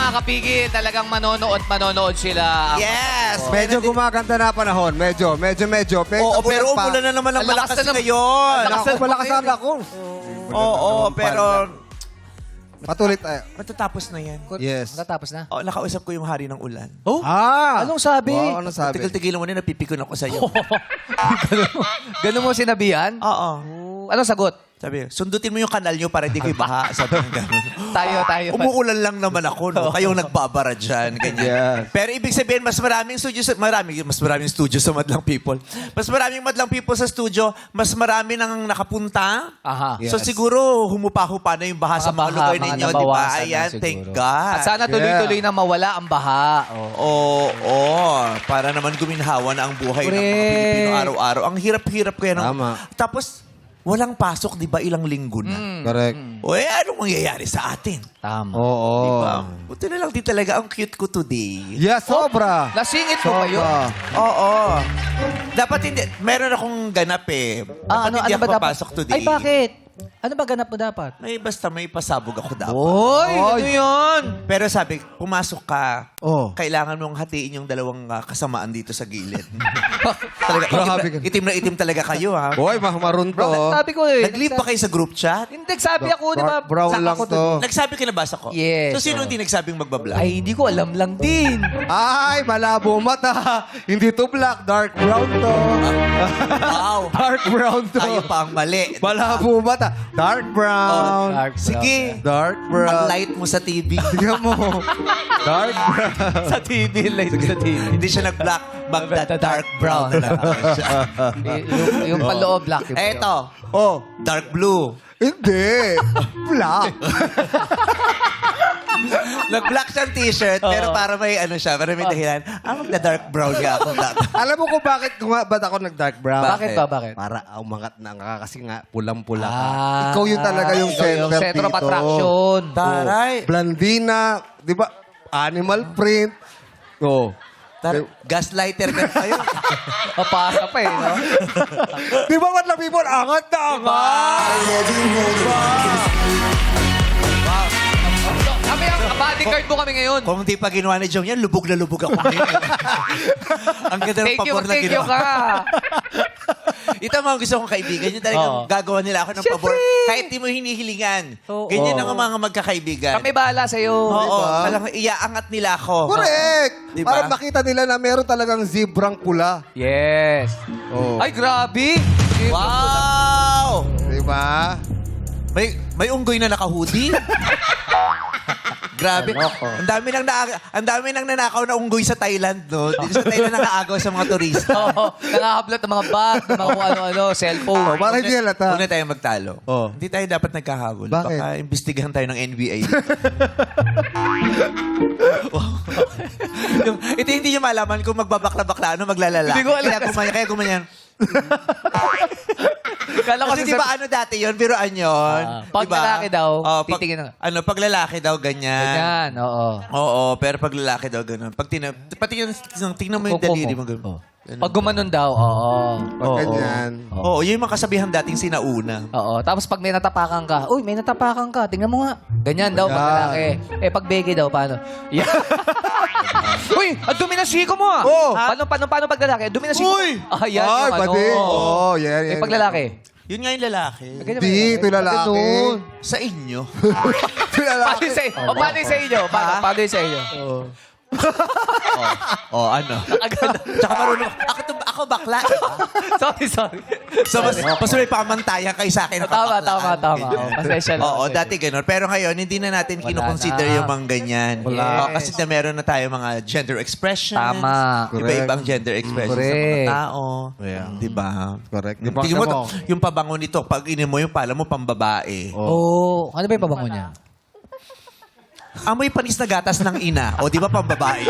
mga kapigi, talagang manonood sila. Yes! Medyo gumaganda na panahon. Medyo. Oo, pero umulan na naman ng Ang lakas malakas na ng- ngayon. Ako, malakas ang ako. Oo, pero Patuloy tayo. matatapos na yan. Yes. Matatapos na. Oh, nakausap ko yung hari ng ulan. Oh? Ah! Anong sabi? Wow, anong sabi? Tigil-tigilan mo na, napipikon ako sa'yo. Ganun mo sinabihan? Oo. Anong sagot? Sabi, sundutin mo yung kanal nyo para hindi kayo baha. Sabi ng gano'n. Tayo. Umuulan lang naman ako, no? Kayong nagbabara dyan, ganyan. Yes. Pero ibig sabihin, mas maraming studio sa Madlang People. Mas maraming Madlang People sa studio, mas marami nang nakapunta. Aha. Yes. So siguro, humupa-hupa na yung baha sa mga lugar ninyo, di ba? Ayan, thank God. At sana tuloy-tuloy na mawala ang baha. Oo, para naman guminhawa na ang buhay ng mga Correct. Pilipino araw-araw. Ang hirap-hirap kaya. Tama. Tapos, walang pasok, di ba, ilang linggo na. Correct. O anong mangyayari sa atin? Tama. Oo. Diba? Buti na lang din talaga ang cute ko today. Yes, sobra. Nasingit mo ba yun? Sobra. Oo. Dapat hindi. Meron akong ganap eh. Dapat hindi ako papasok today. Ay, bakit? Ano ba ganap mo dapat? Basta may pasabog ako dapat. Oy, ano yun? Pero sabi, pumasok ka, Oh. kailangan mong hatiin yung dalawang kasamaan dito sa gilid. Grabe ka. itim na itim talaga kayo, ha? Boy, mahmaron to. Sabi ko eh. Nag-leave ba kayo sa group chat? Hindi, sabi ako, di ba? Dark brown Saka lang ako to. Nagsabi ka nabasa ko? Yes. So, sino hindi nagsabing magbablog? Ay, hindi ko alam lang din. Ay, malabo mata. Hindi to black, dark brown to. Wow. Dark brown to. Tayo pa ang mali. Malabo mata. Dark brown. Dark brown. Sige. Dark Ang brown. light mo sa TV. Tingnan mo. Dark brown. Sa TV, light sa TV. Hindi siya nag-black, dark brown na lang siya. yung paloob, black. Eto, Oh, dark blue. hindi. Black. Nag-black siyang t-shirt, pero para may ano siya, para may dahilan. Magda-dark brown nga ako dati. Alam mo kung ba't ako nag-dark brown? Bakit ba? Bakit? Para umangat na nga kasi nga pulang-pula ka. Ah. Ikaw yung talaga yung Ikaw yung center center of dito. attraction. Taray. Blandina, di ba? Animal print. Oh. Gaslighter ka tayo. Papasa pa eh, no? Di ba what lang people? Angat na angat! Kami ang bodyguard mo kami ngayon. Kung hindi pa ginawa ni Jong yan, lubog na lubog ako. Ang ganda ng pabor na Thank you ginawa. ka. Ito ang mga gusto kong kaibigan. Yung talagang gagawa nila ako ng pabor. Kahit di mo hinihilingan. Oo. Ganyan ang mga magkakaibigan. Kami bahala sa'yo. Oo. Talagang iaangat nila ako. Correct! Di ba? Para makita nila na meron talagang zebrang pula. Yes. Oh. Ay, grabe. Wow! Di ba? May unggoy na naka-hoodie? Grabe. Ang dami nang nanakaw na unggoy sa Thailand, no? Dito sa Thailand nakaagaw sa mga turista. Oo. Nangahablat ng mga bag, ng mga kung ano-ano, cellphone. Oh, para hindi halata. Huwag na tayo magtalo. Oh. Hindi tayo dapat nagkahabol. Bakit? Baka imbestigahan tayo ng NBI. Ito hindi nyo malaman kung magbabakla-bakla, ano, maglalala. Hindi ko alam. Kaya gumanyan. Kala ko Kasi di ba ano dati yun? Biroan yun. Pag Diba? lalaki daw, Oh, titingin na. pag lalaki daw, ganyan. Yan, oo. Oo, pero pag lalaki daw, ganun. Tingnan mo yung Kuko daliri mo. mo. Ganun. Oh. Pag gumanon daw, oo. Pag ganyan. Oo, yun yung makasabihan dating sinauna. Oo. Tapos pag may natapakan ka, uy, may natapakan ka. Tingnan mo nga. Ganyan daw pag Yan. lalaki. Eh, pag beke daw, paano? Yan. Uy, ang dumi ng siko mo ah. Oo. Paano pag lalaki? Ang dumi ng siko. Uy! Ah, yan Ay, yung ano. pati. Oh, yan. Eh, pag lalaki. Yun nga yung lalaki. Ganyan ba Di, yun? ito yung lalaki. Ganun. Sa inyo. Ito yung Paano lalaki. yung sa inyo? O, paano yung sa inyo? Paano yung sa inyo? Ano? Tsaka marunong. Ako bakla. Sorry. So, mas may pamantayan kay sa akin. Tama. Ganyan. Oo, pasensya na. Oo, dati ganun. Pero ngayon, hindi na natin Wala kinukonsider na. yung mga ganyan. Wala. Oo, kasi na meron na tayo mga gender expressions. Tama. Iba-ibang gender expressions sa mga Correct. tao. Yeah. Diba? Correct. Tingin mo, yung pabango nito, pag inim mo yung pala mo, pambabae. Oo. Ano ba yung pabango niya? Amoy panis na gatas ng ina. O, di ba pambabae?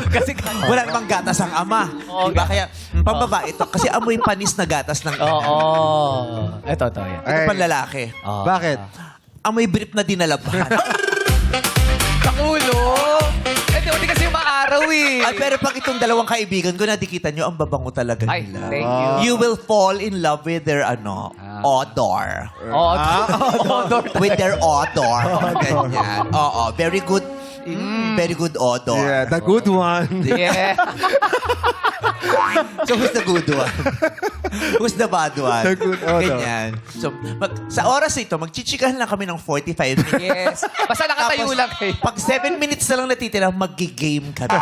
Kasi wala namang gatas ang ama. Di ba? Kaya, pambabae ito. Kasi amoy panis na gatas ng ina. Oo. Ito. Yan. Ito Ay. panlalaki. Oo. Bakit? Amoy brief na dinalaban. Sa ulo? Hindi kasi maaraw eh. Ay, pero pag itong dalawang kaibigan ko, nadikitan nyo, ang babango talaga Ay, nila. thank you. You will fall in love with their, odor. Odor. With their odor. Ganyan. Oo, very good. Very good odor. Yeah, the good one. Yeah. So, who's the good one? Who's the bad one? The good odor. Ganyan. So, sa oras ito, magchichikahan lang kami ng 45 minutes. Yes. Basta nakatayo Tapos, lang kayo. Pag 7 minutes na lang natitira, mag-game kami.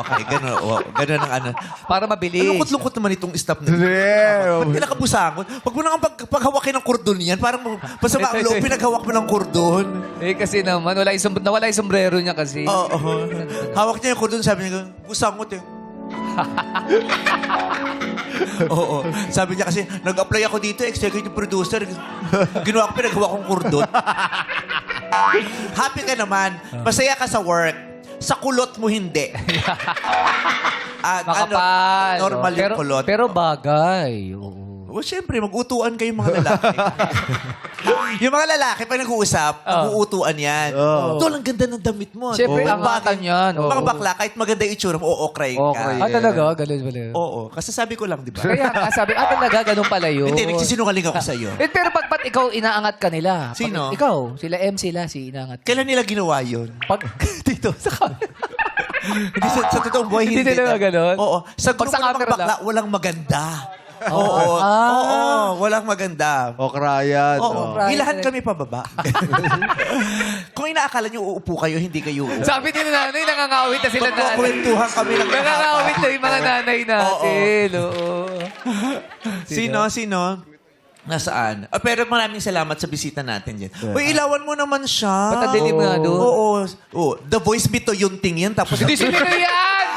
Okay, gano'n. Oh, gano'n ang ano. Para mabilis. Lungkot-lungkot naman itong staff na. Yeah. Ba't kinakabusangon? Huwag mo nang paghawakin ng kordon yan. Parang masama ang loob, pinaghawak mo ng kordon. Eh kasi naman, nawala yung sombrero niya kasi. Oo. Hawak niya yung kordon, sabi niya, busangot eh. Oo. Sabi niya kasi, nag-apply ako dito, executive producer. Ginawa ko, pinaghawak kong kordon. Happy ka naman. Masaya ka sa work. Sa kulot mo hindi. At Makapal. normal yung pero, kulot. Pero bagay. Oo. O, siyempre, mag-utuan kayong mga lalaki. Yung mga lalaki, pag nag-uusap, mag-uutuan yan. Tol, ang ganda ng damit mo. Siyempre, Oo. angatan yan. Mga Oo. bakla, kahit maganda yung itsura mo, o-okray ka. Okay. Talaga? Ganun pala yun. Oo. Kasi sabi ko lang, di ba? Kaya nga, sabi, talaga, ganun pala yun. Hindi, nagsisinungaling ako sa'yo. Pero ba't ikaw inaangat ka nila? Sino? Ikaw. Sila M sila, si inaangat. Kailan nila ginawa yun? Pag dito, sa camera. Hindi, sa totoong buhay, Hindi nila ganon? Oo. Sa Pag grupo sa ng mga camera bakla, lang? walang maganda. Oo. Oo. Walang maganda. Okra yan. Oo. Right. Hilahan kami pababa. Kung inaakala nyo uupo kayo, hindi kayo uupo. Sabi din na nanay, nangangawit na sila nanay. Magkukwentuhan kami ng Nangangawit na yung mga nanay natin. Oo. Sino? Nasaan? Pero maraming salamat sa bisita natin dyan. Uy, ilawan mo naman siya. Ba't ang dilim nga doon? Oo. The Voice Bito yung ting yan. Tapos Hindi sino yan!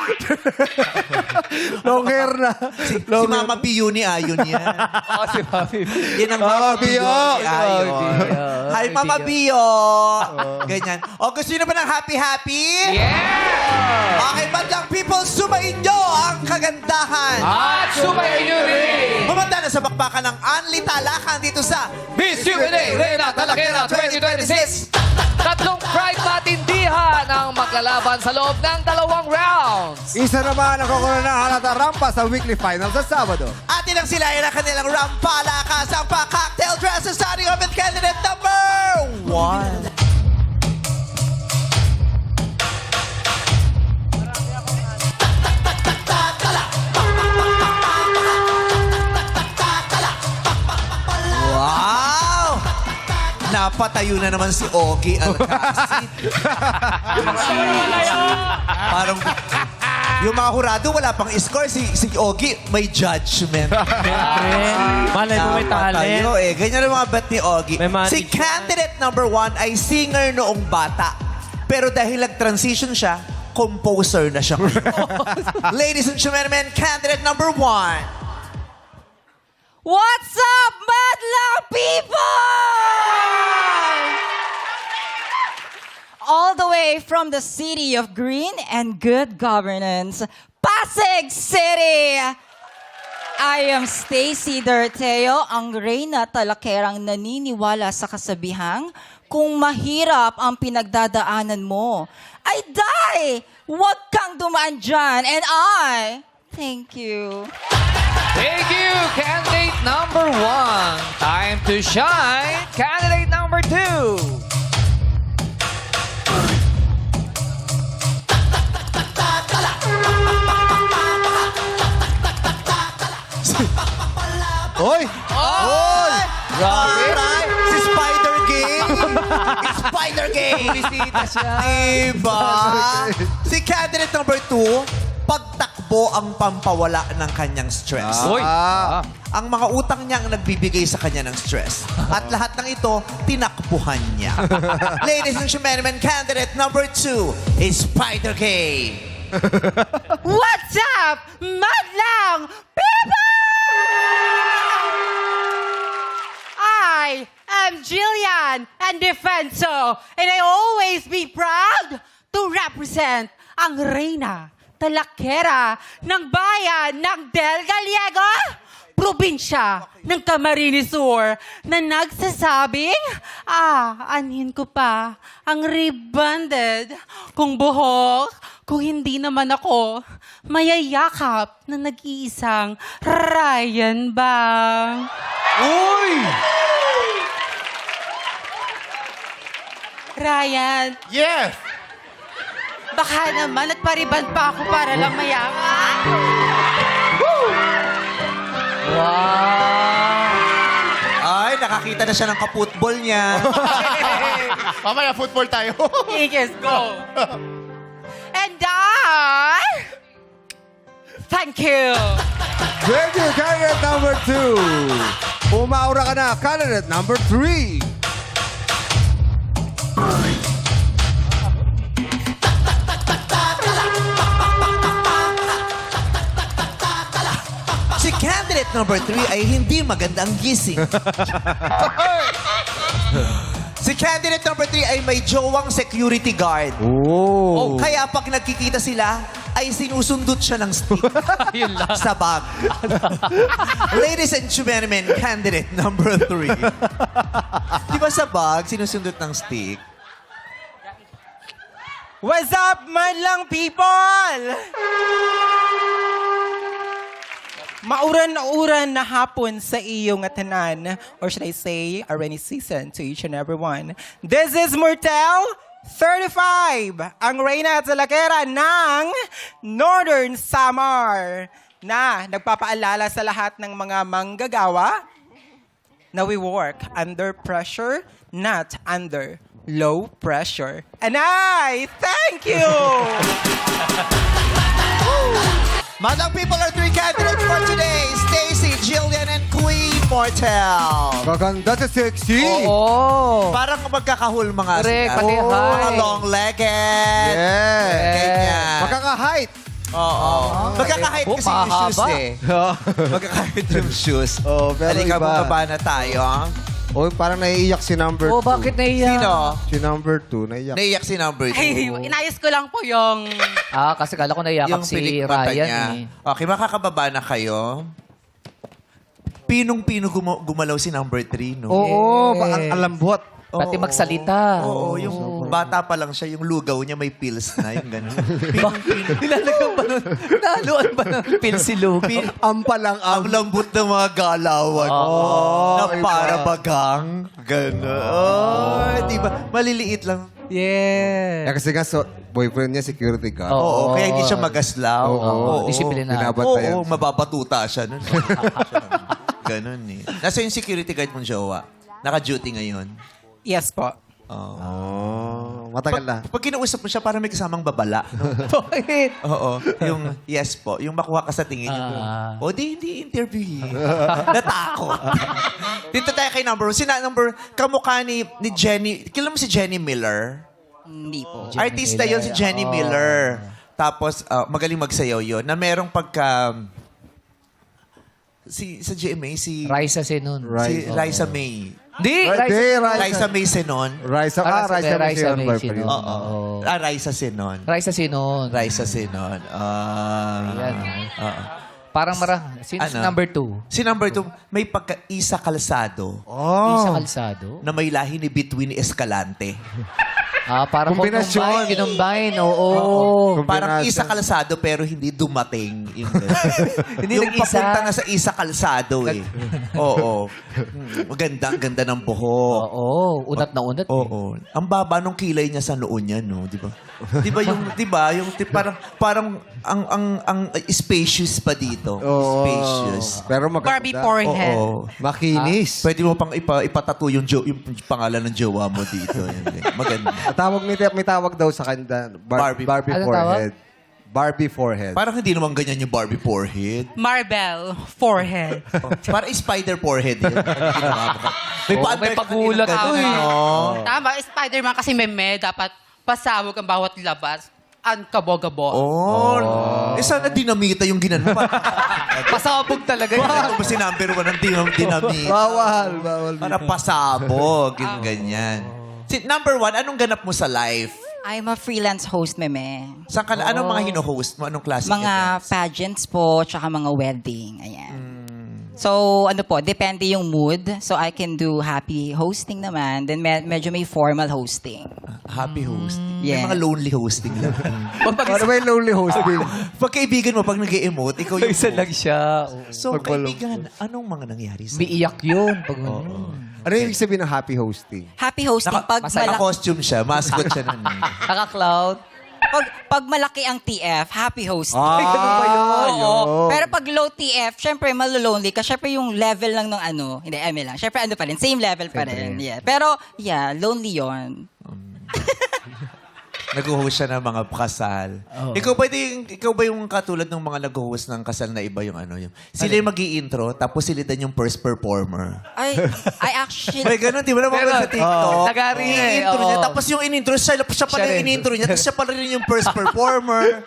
Long hair na. si Mama Pio ni Ayon yan. Oo, si Mami. Yan ang Mama Mama Pio Pio. ni Ayon. Pio. Hi, Mama Pio. Ganyan. O, gusto nyo na ba ng happy-happy? Yeah! Okay, bandang people, sumayin nyo ang kagandahan. At sumayin nyo rin! Bumanda na sa bakbakan ng Anli Talakan dito sa Miss USA Reina Talakera 2026! Tatlong pride matindihan ang maglalaban sa loob ng 2 rounds. Isa naman ang kukunan ng halata rampa sa weekly final sa Sabado. atin ang silayan ng kanilang rampalakas ang pa-cocktail dresses starting off with candidate number 1. Wow! Napatayo na naman si Ogie Alcacid. Parang yung mga hurado wala pang score. Si Ogie may judgment. Malay mo may talent. Napatayo eh. Ganyan ang mga bet ni Ogie. May manage. Si candidate number 1 ay singer noong bata. Pero dahil nag-transition siya, composer na siya ngayon. Ladies and gentlemen, candidate number 1. What's up, Madlang people? All the way from the city of green and good governance, Pasig City. I am Stacy Dorteo, ang reyna talakerang naniniwala sa kasabihang, kung mahirap ang pinagdadaanan mo, ay die! Huwag kang dumaan dyan. And I, thank you. Thank you, candidate number 1. Time to shine, candidate number 2. Hoy! Oy! Grabe. Alright! Si Spider Game! Spider Game! Bisita siya. Diba? Si candidate number 2, pagtakbo ang pampawala ng kanyang stress. Uy. Ang mga utang niya ang nagbibigay sa kanya ng stress. At lahat ng ito, tinakbuhan niya. Ladies and gentlemen, candidate number 2 is Spider Game. What's up, Madlang people? I am Jillian and Defenso, and I always be proud to represent ang reyna, talakera ng bayan ng Del Gallego, probinsya ng Camarines Sur, na nagsasabing, anhin ko pa ang rebonded kung buhok, kung hindi naman ako mayayakap na nag-iisang Ryan Bang. Uy! Ryan, Yes! Baka naman at pariban pa ako para lang mayaman. Wow! Ay, nakakita na siya ng kaputbol niya. Mamaya football tayo. Yes, go. And thank you. Thank you, candidate number 2. Umaura ka na, candidate number 3. Si candidate number 3 ay hindi magandang gising. Si candidate number 3 ay may jowang security guard. Oh. Kaya pag nagkikita sila, ay sinusundot siya ng stick Yun lang. sa bag. Ladies and gentlemen, candidate number 3. Di ba sa bag, sinusundot ng stick? What's up, madlang people? Mauran-uran na hapon sa iyong tanan, or should I say, a rainy season to each and every one. This is Murtel 35, ang reyna at salakera ng Northern Samar, na nagpapaalala sa lahat ng mga manggagawa na we work under pressure, not under low pressure. And I thank you! Madam people, our 3 candidates for today, Stacy, Jillian, and Queen Mortel. Gaganda sa sexy. Oo. Parang magkakahulma nga Correct, sila. pati Mga height. long-legged. Yeah. Ganyan. Makaka-height. Oo. Magkakahit Oh, kasi yung shoes mahaba. eh. Magkakahit yung shoes. Oh, pero Halika, iba. bumaba na tayo. Oy, parang naiiyak si number 2. Oh, bakit naiyak? Sino? Si number 2, naiiyak. Naiyak si number 2. Ay, inayos ko lang po yung... Kasi kala ko naiyak Yung si pilik mata Ryan niya. eh. Okay, makakababa na kayo. Pinong-pino gumalaw si number 3, no? Oo, Yes. ang lambot. Pati magsalita. Oo, yung bata pa lang siya, yung lugaw niya may pills na, yung gano'n. Pinong-pino. Nilalagyan pa nun. Naluan pa ng pil si Luke. Ampa lang Ang lambot ng mga galawan. na iba. para bagang. Gano'n. Oh, di ba? Maliliit lang. Yeah. Kasi nga, boyfriend niya security guard. Oo, kaya hindi siya magaslaw. Oo. Disiplinado. Binabantayan Oo, siya. mababatuta siya nun. Ganon eh. Nasa yung security guard mong jowa? Naka-duty ngayon? Yes po. Oh, matagal na. Pag kinausap mo siya, parang may kasamang babala. No? Bakit? Oo. Yung yes po. Yung makuha ka sa tingin niya. O di, hindi interview. Natakot. Dito tayo kay number 1. Kamukha ni Jenny. Kilala mo si Jenny Miller? Hindi po. Artista yon si Jenny Miller. Tapos, magaling magsayaw yon na merong pagka... sa GMA, si Raisa Senon. Raisa May. Di! Raisa May Senon. Raisa May si May boyfriend. Senon. Oo. Oo. Raisa Senon. Raisa Senon. Raisa Senon. Ayan. Oo. Parang Sino si Ano? number 2? Si number 2, may pagka-Isa Calzado Isa Calzado. na may lahi ni Between Escalante. Parang Kombinasyon. Kinumbine. Oo. Parang Kombinasyon. Isa Calzado pero hindi dumating. Hindi yung nag-isa. papunta na sa Isa Calzado eh. Oo. Maganda, ang ganda ng buhok. Oo. Unat na unat. Oo. Ang baba nung kilay niya sa noon niya, no, 'di ba? 'Di ba yung parang ang spacious pa dito. Oo. Spacious. Pero maganda. Barbie forehead. Oo. Makinis. Pwede mo pang ipatato yung pangalan ng jowa mo dito. Yan, maganda. May tawag daw sa kanya. Barbie. Barbie Anong forehead. Barbie forehead. Parang hindi naman ganyan yung Barbie forehead. Marble forehead. Parang spider forehead yun. May Oo, may pagulat to eh. Tama, Spider-Man kasi meme, dapat pasabog ang bawat labas. Ang kabogabo. Oh. Sana dinamita yung ginano. Pasabog talaga yun. Ito ba si number 1 ng dinamita? Bawal. Para pasabog. Yung ganyan. Si number 1, anong ganap mo sa life? I'm a freelance host, meme. Saan ka, anong mga hino-host mo? Anong klase Mga pageants po, tsaka mga wedding. Ayan. So, depende yung mood. So, I can do happy hosting naman. Then, medyo may formal hosting. Happy hosting. Yeah. May mga lonely hosting lang. Ano ba yung lonely hosting? Pag kaibigan mo, pag nag-emote, ikaw yung Isa lang siya. So, kaibigan, anong mga nangyari sa'yo? Umiiyak yun. Pag, Ano yung ibig sabihin ng happy hosting? Happy hosting pag Naka-costume siya, mascot siya nun. Naka-cloud. pag malaki ang TF, happy host. Ganun ba yun? Oo. Pero pag low TF, syempre malo-lonely ka. Syempre yung level lang ng ano, hindi, eme lang. Syempre ano pa rin, same level pa rin. Yeah. Pero, yeah, lonely yon. Nag-host siya ng mga kasal. Ikaw ba yung katulad ng mga nag-host ng kasal na iba yung ano? Sila yung mag-i-intro, tapos sila din yung first performer. I actually... May ganun, di ba naman Meron. sa TikTok? Nagari niya eh, I-intro niya, oo. tapos yung in-intro, siya pala Siya yung rin. in-intro niya, tapos siya pala rin yung first performer.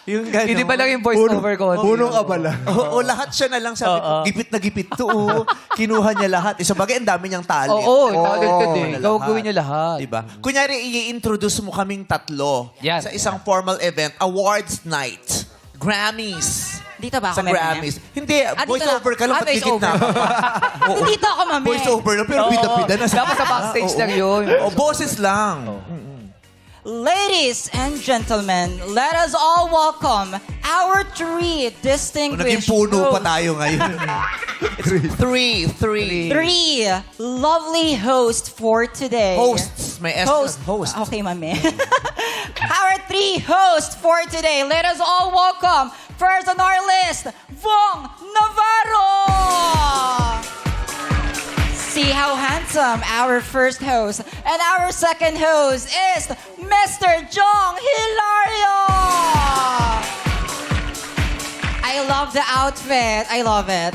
Yung ganun. Hindi ba lang yung voice over ko? Punong abala. Oo, lahat siya na lang sabi ko, gipit na gipit to. Kinuha niya lahat. Isa bagay, ang dami niyang talent. Oo, talented eh. na Gawin lahat. niya lahat. Diba? Kunyari, i-introduce mo kaming tatlo Yan. sa isang formal event, awards night, Grammys. Dito ba ako, Sa meme? Grammys. Hindi, dito voice na. over ka lang, Ah, ba't voice gigit na? Oo. Dito ako, mame. Voice over lang, pero bida-bida na. Dapat sa backstage lang yun. O, boses lang. Ladies and gentlemen, let us all welcome our three Naging distinguished puno pa hosts. tayo ngayon. Three. Three lovely hosts for today. Hosts. May S. Host. Okay, mami. Our three hosts for today. Let us all welcome, first on our list, Vong Navarro. See how handsome our first host. And our second host is Mr. Jong Hilario. I love the outfit. I love it.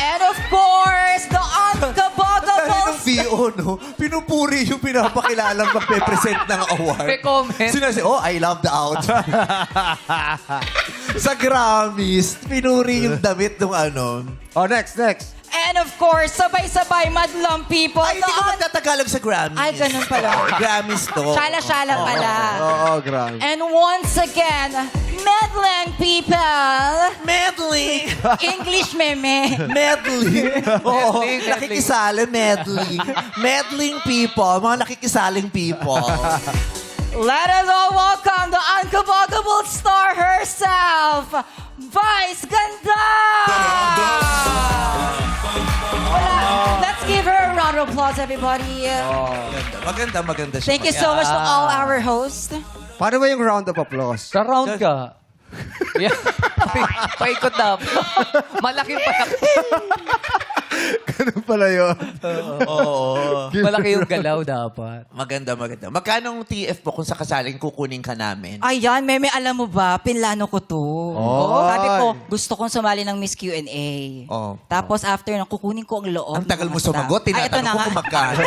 And of course, the Dahil unkabogable ng VO, no? Pinupuri yung pinapakilalang magpe-present ng award. May comment. I love the outfit. Sa Grammys, pinuri yung damit ng ano. Oh, next. And of course, sabay-sabay madlang people. Ay, hindi ko magtatagalog sa Grammys. Ay, ganun pala. Grammys to. Shala-shala pala. Oo, grabe. And once again, meddling people. Medley. English meme. Medley. Oo, Medley. nakikisali, medley. Meddling people, mga nakikisaling people. Let us all welcome the unkabogable star herself, Vice Ganda! Let's give her a round of applause, everybody. Maganda siya. Thank you so much to all our hosts. Paano ba yung round of applause? Ka-round ka. Yeah. Paikot na. Malaki pa. Ganun pala yun. Malaki yung galaw dapat. Maganda. Magkano ang TF mo kung sakasaling kukunin ka namin? Ayan, meme, alam mo ba, pinlano ko to. Sabi ko, gusto kong sumali ng Miss Q&A. Oh. Tapos after nang kukunin ko ang loob. Ang tagal ng mo mga sumagot, staff. Ay, ito tinatanong na ko nga. kung magkano.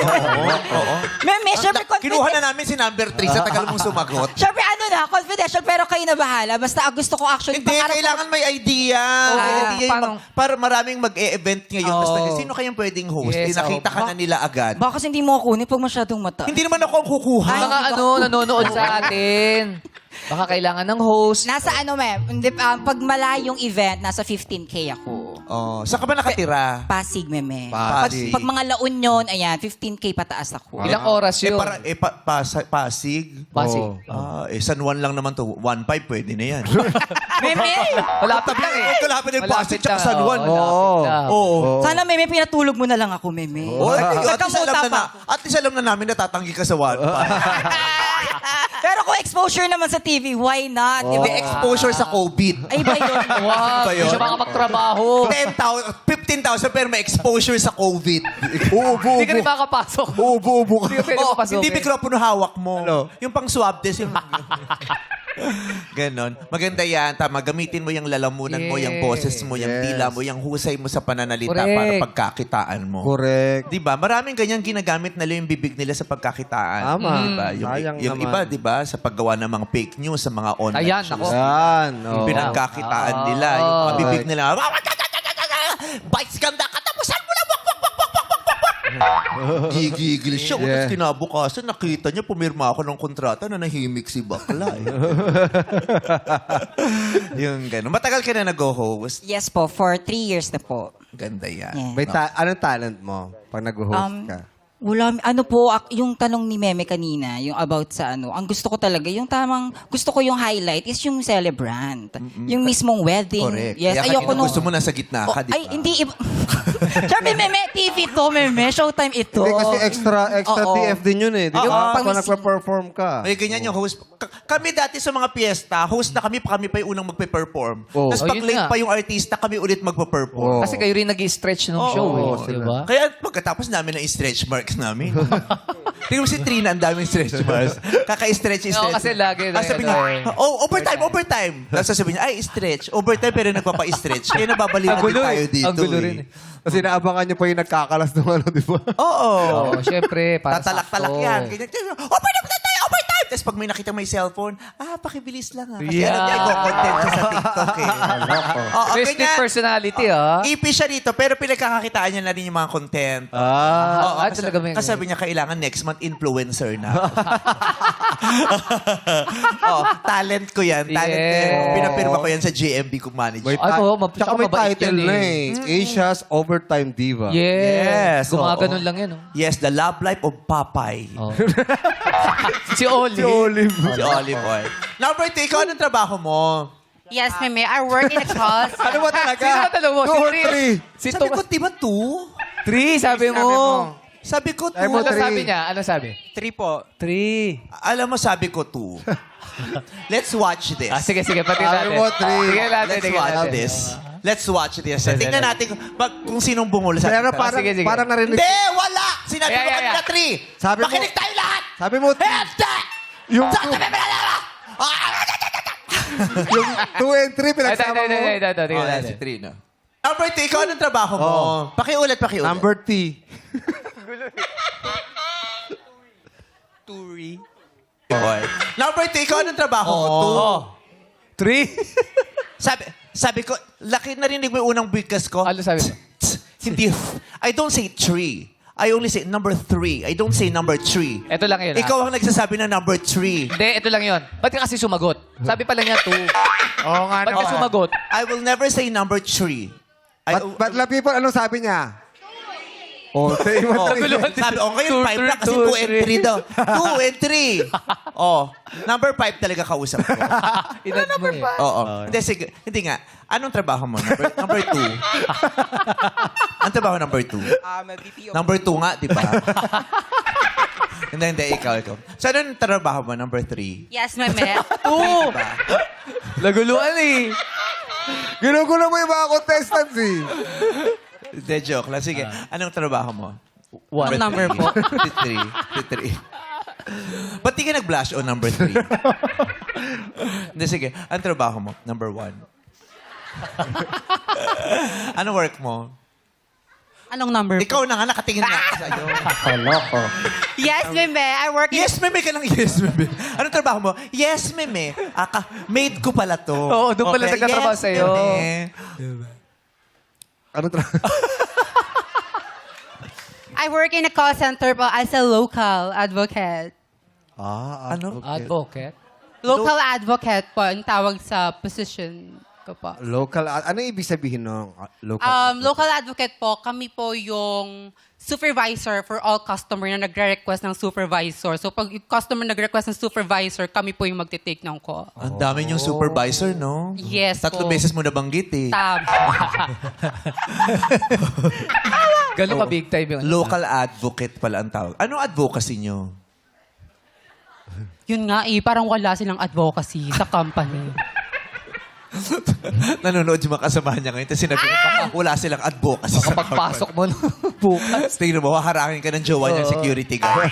Oo. Meme, syempre Kinuha na namin si number 3 sa tagal mong sumagot. Syempre ano na, confidential, pero kayo na bahala. Basta gusto ko actually. Hindi, pangarap ko- kailangan may idea. May idea yung parang- para maraming mag-e-event ngayon. Basta sino kayang pwedeng host? Yes, Nakita ka na nila agad. Baka kasi hindi mo ako kunin pag masyadong mata. Hindi naman ako ang kukuha. Ay, Mga nanonood sa atin. Baka kailangan ng host. Nasa ano, ma'am, pag malayong event, nasa 15K ako. Oh, saan ka ba nakatira? Pasig, meme. Pasig. Pag mga La Union, ayan, 15K pataas ako. Ilang oras yun? Pasig. Pasig. San Juan lang naman to. 1.5 pwede na yan. Meme, Malapit lang eh. Kalapit yung Pasig tsaka San Juan. Oo. Oo. sana meme, pinatulog mo na lang ako, meme. Oh, at least Nagkamuta alam pa. at least alam na namin natatanggi ka sa 1.5. Pero kung exposure naman sa TV, why not? Di ba? Hindi, exposure sa COVID. Ay, ba yun? Wow, Ba yun? hindi siya makapagtrabaho. 15,000 pero may exposure sa COVID. Hindi ka rin makakapasok. Ubo ka. Hindi ka pwede Oh, mapasok. hindi mikropono hawak mo. Yung pang swab test. Yung... Ganon. Maganda yan. Tama. Gamitin mo yung lalamunan mo, yung boses mo, yung dila mo, yung husay mo sa pananalita Correct. para pagkakitaan mo. Correct. Diba? Maraming ganyan ginagamit nila yung bibig nila sa pagkakitaan. Tama. Diba? Sayang Yung naman. iba, diba? Sa paggawa ng mga fake news, sa mga online Ayan, shows. ako. Yan. Yung pinagkakitaan nila. Yung mga bibig nila. Bites ganda, katapusan mo lang! Gigigil siya. Yeah. Tapos kinabukasan, nakita niya, pumirma ako ng kontrata na nahimik si bakla. Yung gano'n. Matagal ka na nag-host. Yes po, for 3 years na po. Ganda yan. Yeah. May anong talent mo pag nag-host ka? Wala, ano po, yung tanong ni Meme kanina, yung about sa ano, ang gusto ko talaga, yung tamang, gusto ko yung highlight is yung celebrant. Yung mismong wedding. Correct. Yes, Kaya ayoko kanina gusto mo nasa gitna ka, di ba? Ay, hindi. Siyempre, Meme, TV to, Meme. Showtime ito. Hindi kasi extra Oo. TF din yun eh. Di Oo. ba? Pag Pang- nagpa-perform ka. Ay, ganyan yung host. Kami dati sa mga piyesta, host na kami pa yung unang magpe-perform. Oh. Tapos Oh, pag yun late nga. pa yung artista, kami ulit magpe-perform. Oh. Kasi kayo rin nag-stretch nung show, Oo, eh. Di ba? Kaya pagkatapos namin ng stretch marks namin. Tingnan mo si Trina, ang daming stretch marks. Kaka-stretch. Oo, kasi lagi na sabi ano niya, eh. overtime. Tapos sabi niya, ay, stretch. Overtime pero nagpapa-stretch. Kaya nababalikan din tayo dito. Ang gulo eh. rin. Kasi naabangan niyo pa yung nagkakalas ng ano, di ba? Oo. Oo, syempre. Para Tatalak-talak sakto. yan. Ganyan, overtime! Tapos pag may nakita may cellphone, pakibilis lang ha. Kasi Yeah. alam niya, i-content siya sa TikTok eh. Oo, Twisted ganyan. personality, ah. EP siya dito, pero pinagkakakitaan niya na rin yung mga content. Oo, talaga may- kasi sabi niya, kailangan next month influencer na. Talent ko yan. Talent ko yan. Yes. Pinapirma ko yan sa GMB kong manager. Ay, oo, Tsaka may mabait title yan na eh. eh. Asia's Overtime Diva. Yes, Yes. Gumaganon oo. lang yan, oh. Yes, the love life of Papay. Oh. Si Oli. Si Olive. Si Olive Oil. Number 2, ikaw anong trabaho mo? Yes, Meme. I work in a call Ano ba talaga? Sino ba tanong mo? 2 or Si 3? Si Sabi ko, di ba 2? 3, sabi mo. Sabi ko 2. Sabi mo, Ano three. sabi niya? Ano sabi? 3 po. 3. Alam mo, sabi ko 2. Let's watch this. Sige, pati Sabi natin. mo, 3. Sige natin, Let's tingnan watch natin. this. Let's watch this. Tingnan natin kung sinong bumula sa Pero atin. parang, sige. parang narinig. Hindi, wala! Sinabi Yeah, mo yeah, kanina yeah. 3. Sabi mo- Makinig tayo lahat! Sabi mo, Hefte! yung Ah, 2 and 3 pinagsama mo. Ito, tingnan Oh, natin. si 3, no? Number 2, ikaw anong trabaho mo? Pakiulit. Number T. Okay. Number 2, ikaw anong trabaho mo? 3? Sabi ko, laki narinig mo yung unang bigkas ko. Ano sabi mo? Hindi. I don't say 3. I only say number 3. I don't say number 3. Ito lang yun, ah. Ikaw ang nagsasabi ng number 3. Hindi, ito lang yun. Ba't ka kasi sumagot? Sabi pala niya 2. Oo nga Ba't ka sumagot? I will never say number 3. But la people, anong sabi niya? Oh, say mo Oh, 3. sabi, ngayon 5 na kasi 2 and 3 daw. 2 and 3. Number 5 talaga kausap ko. Inad mo eh. Oo. Hindi, sige. Hindi nga. Anong trabaho mo? Number 2. Anong trabaho number 2? VP of Number 2 nga, di ba? Hindi, ikaw. So, anong trabaho mo? Number 3? Yes, Meme. 2! Naguluan eh. Ginugulo mo yung mga contestants eh. Hindi, joke lang. Sige, anong trabaho mo? 1. Number po. Si 3. Ba't di ka nag-blush on number 3? Hindi, sige. Anong trabaho mo? Number 1. Anong work mo? Anong number po? Ikaw na nga, nakatingin na ako sa'yo. Yes, Meme. I work in Yes, meme ka lang. Yes, meme. Anong trabaho mo? Yes, meme. Maid ko pala to. Oo, doon pala nagtatrabaho yes, sa'yo. meme. Anong I work in a call center po as a local advocate. Ano? Advocate. Local advocate po ang tawag sa position ko po. Local, ano ibig sabihin ng local? Local advocate po, kami po yung supervisor for all customer na nagre-request ng supervisor. So pag yung customer nagre-request ng supervisor, kami po yung magte-take ng call. Ang dami niyong supervisor, no? Yes 3 po. beses mo nabanggit eh. Tama. Gano'n ka big time yun. Local advocate pala ang tawag. Ano advocacy niyo? Yun nga parang wala silang advocacy sa company. Nanonood yung mga kasamahan niya ngayon. Tapos sinabi ko, baka wala silang advocacy sa Pagpasok mo bukas. Tingnan mo, haharangin ka ng jowa niya, security guard.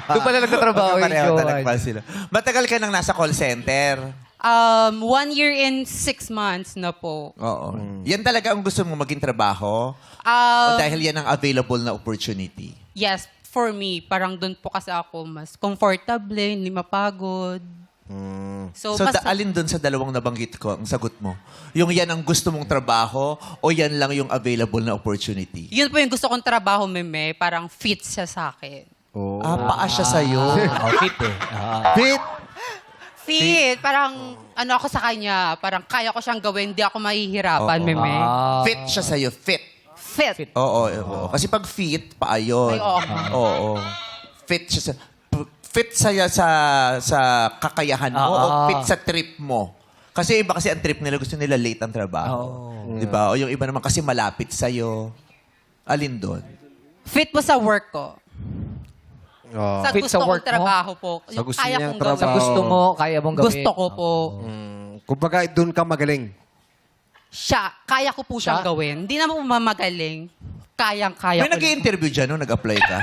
Doon pala nagtatrabaho yung Pareho jowa talaga niya. sila. Matagal ka nang nasa call center. 1 year and 6 months na po. Oo. Yan talaga ang gusto mong maging trabaho? O dahil yan ang available na opportunity? Yes, for me, parang doon po kasi ako mas comfortable, hindi mapagod. So, So, mas, alin dun sa dalawang nabanggit ko, ang sagot mo? Yung yan ang gusto mong trabaho o yan lang yung available na opportunity? yun po yung gusto kong trabaho, Meme. Parang fit siya sa akin. Paa siya sa'yo. Fit eh. Fit! Fit. Parang, ano ako sa kanya, parang kaya ko siyang gawin, hindi ako mahihirapan, Meme. Fit siya sa'yo. Fit. Fit. Oo. Kasi pag fit, paa yun. Ay, oo. Oo. Fit siya sa kakayahan mo o fit sa trip mo. Kasi iba kasi ang trip nila, gusto nila late ang trabaho. Di ba? O yung iba naman kasi malapit sa'yo. Alin doon? Fit po sa work ko. Oh. Sa Fit gusto sa kong work mo? trabaho po. Sa Yung gusto kaya niyang kong trabaho. Sa gawin. gusto mo, kaya mong gawin. Gusto ko po. Kumbaga, doon ka magaling. Kaya ko po siyang Siya? gawin. Hindi naman po mamagaling. Kayang-kaya May ko. nag-i-interview dyan nung nag-apply ka.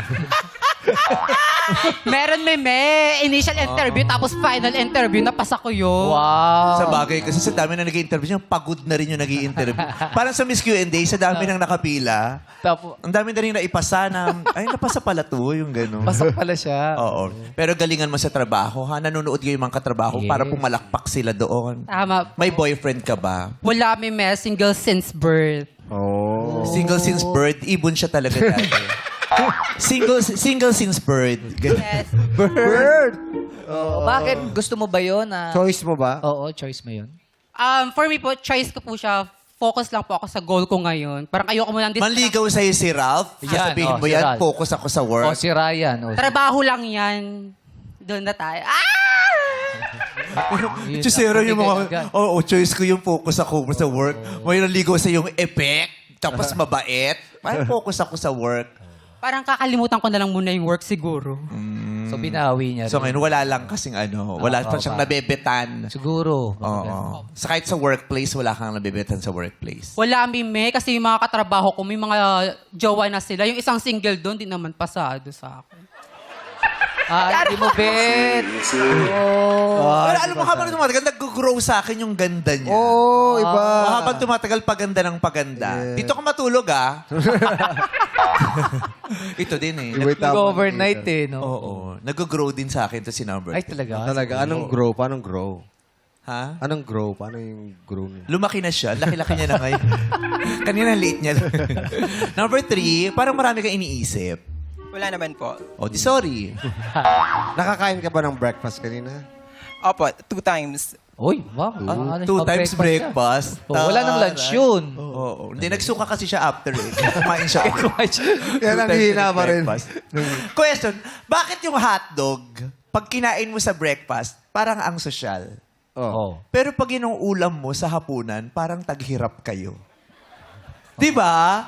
Meron may initial interview tapos final interview napasa ko yun. Wow. Sa bagay, kasi sa dami na nag-i-interview, yung pagod na rin yung nag-i-interview. Parang sa Miss Q&A, sa dami nang nakapila, Tapo, ang dami na rin naipasa na, ay, napasa pala to, yung gano'n. pasok pala siya. Oo. Pero galingan mo sa trabaho, ha? Nanonood kayo yung mga katrabaho Yes. para pumalakpak sila doon. Tama. May boyfriend ka ba? Wala may single since birth. Oh. Single since birth, ibon siya talaga dati. single since birth. Yes. Bird! Bakit? Gusto mo ba yun? Choice mo ba? Oo, choice mo yun. For me po, choice ko po siya. Focus lang po ako sa goal ko ngayon. Parang ayoko mo nang Manligaw sa'yo si Ralph. Yan, Sasabihin mo si yan, Ralph. focus ako sa work. O si Ryan. O. Trabaho lang yan. Doon na tayo. Chusero yung mga, Agad. choice ko yung focus ako sa work. May naligaw sa yung effect, tapos mabait. Parang focus ako sa work. Parang kakalimutan ko na lang muna yung work siguro. So binawi niya So rin. ngayon, wala lang kasing wala pa siyang nabebetan. Siguro. Oo. Sa kahit sa workplace, wala kang nabebetan sa workplace. Wala may kasi yung mga katrabaho ko, may mga jowa na sila. Yung isang single doon, di naman pasado sa akin. Hindi mo bet. Pero alam mo, habang tumatagal, nag-grow sa akin yung ganda niya. Oh, iba. Habang tumatagal, paganda ng paganda. Dito ka matulog, ah. Ito din eh. Iba yung tama. Nag-overnight eh, no? Oo. Nag-grow din sa akin to si Number. Ay, talaga? Talaga, anong grow? Paano grow? Ha? Anong grow? Paano yung grow niya? Lumaki na siya. Laki-laki niya na ngayon. Kanina late niya. Number 3, parang marami kang iniisip. Wala naman po. Oh, di sorry. Nakakain ka ba ng breakfast kanina? Opo, 2 times. Uy, wow. 2 times breakfast. Oh, wala nang lunch yun. Oo. Hindi, nagsuka kasi siya after eh. Kumain siya. Yan ang hina pa rin. Question, bakit yung hotdog, pag kinain mo sa breakfast, parang ang sosyal? Oh. Pero pag yun ang ulam mo sa hapunan, parang taghirap kayo. Di ba?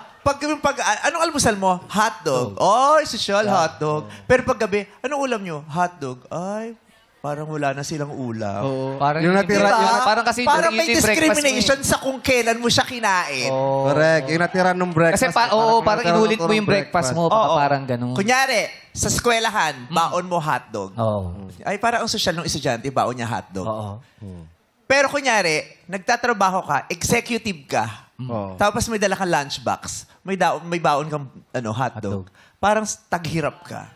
Anong almusal mo? Hotdog. Ay, sosyal, hotdog. Pero pag gabi, anong ulam nyo? Hotdog. Ay, parang wala na silang ulam. Parang Yung natira- Diba? yung- parang kasi parang may yun yung breakfast discrimination mo eh. sa kung kailan mo siya kinain. Oh. Correct. Yung natira ng breakfast. Kasi parang inulit mo yung breakfast mo. Baka Oo. parang ganun. Kunyari, sa eskwelahan, baon mo hotdog. Oo. Ay, parang ang sosyal ng estudyante, baon niya hotdog. Oo. Pero kunyari, nagtatrabaho ka, executive ka, Oo. tapos may dala kang lunchbox, may baon kang hotdog. Parang taghirap ka.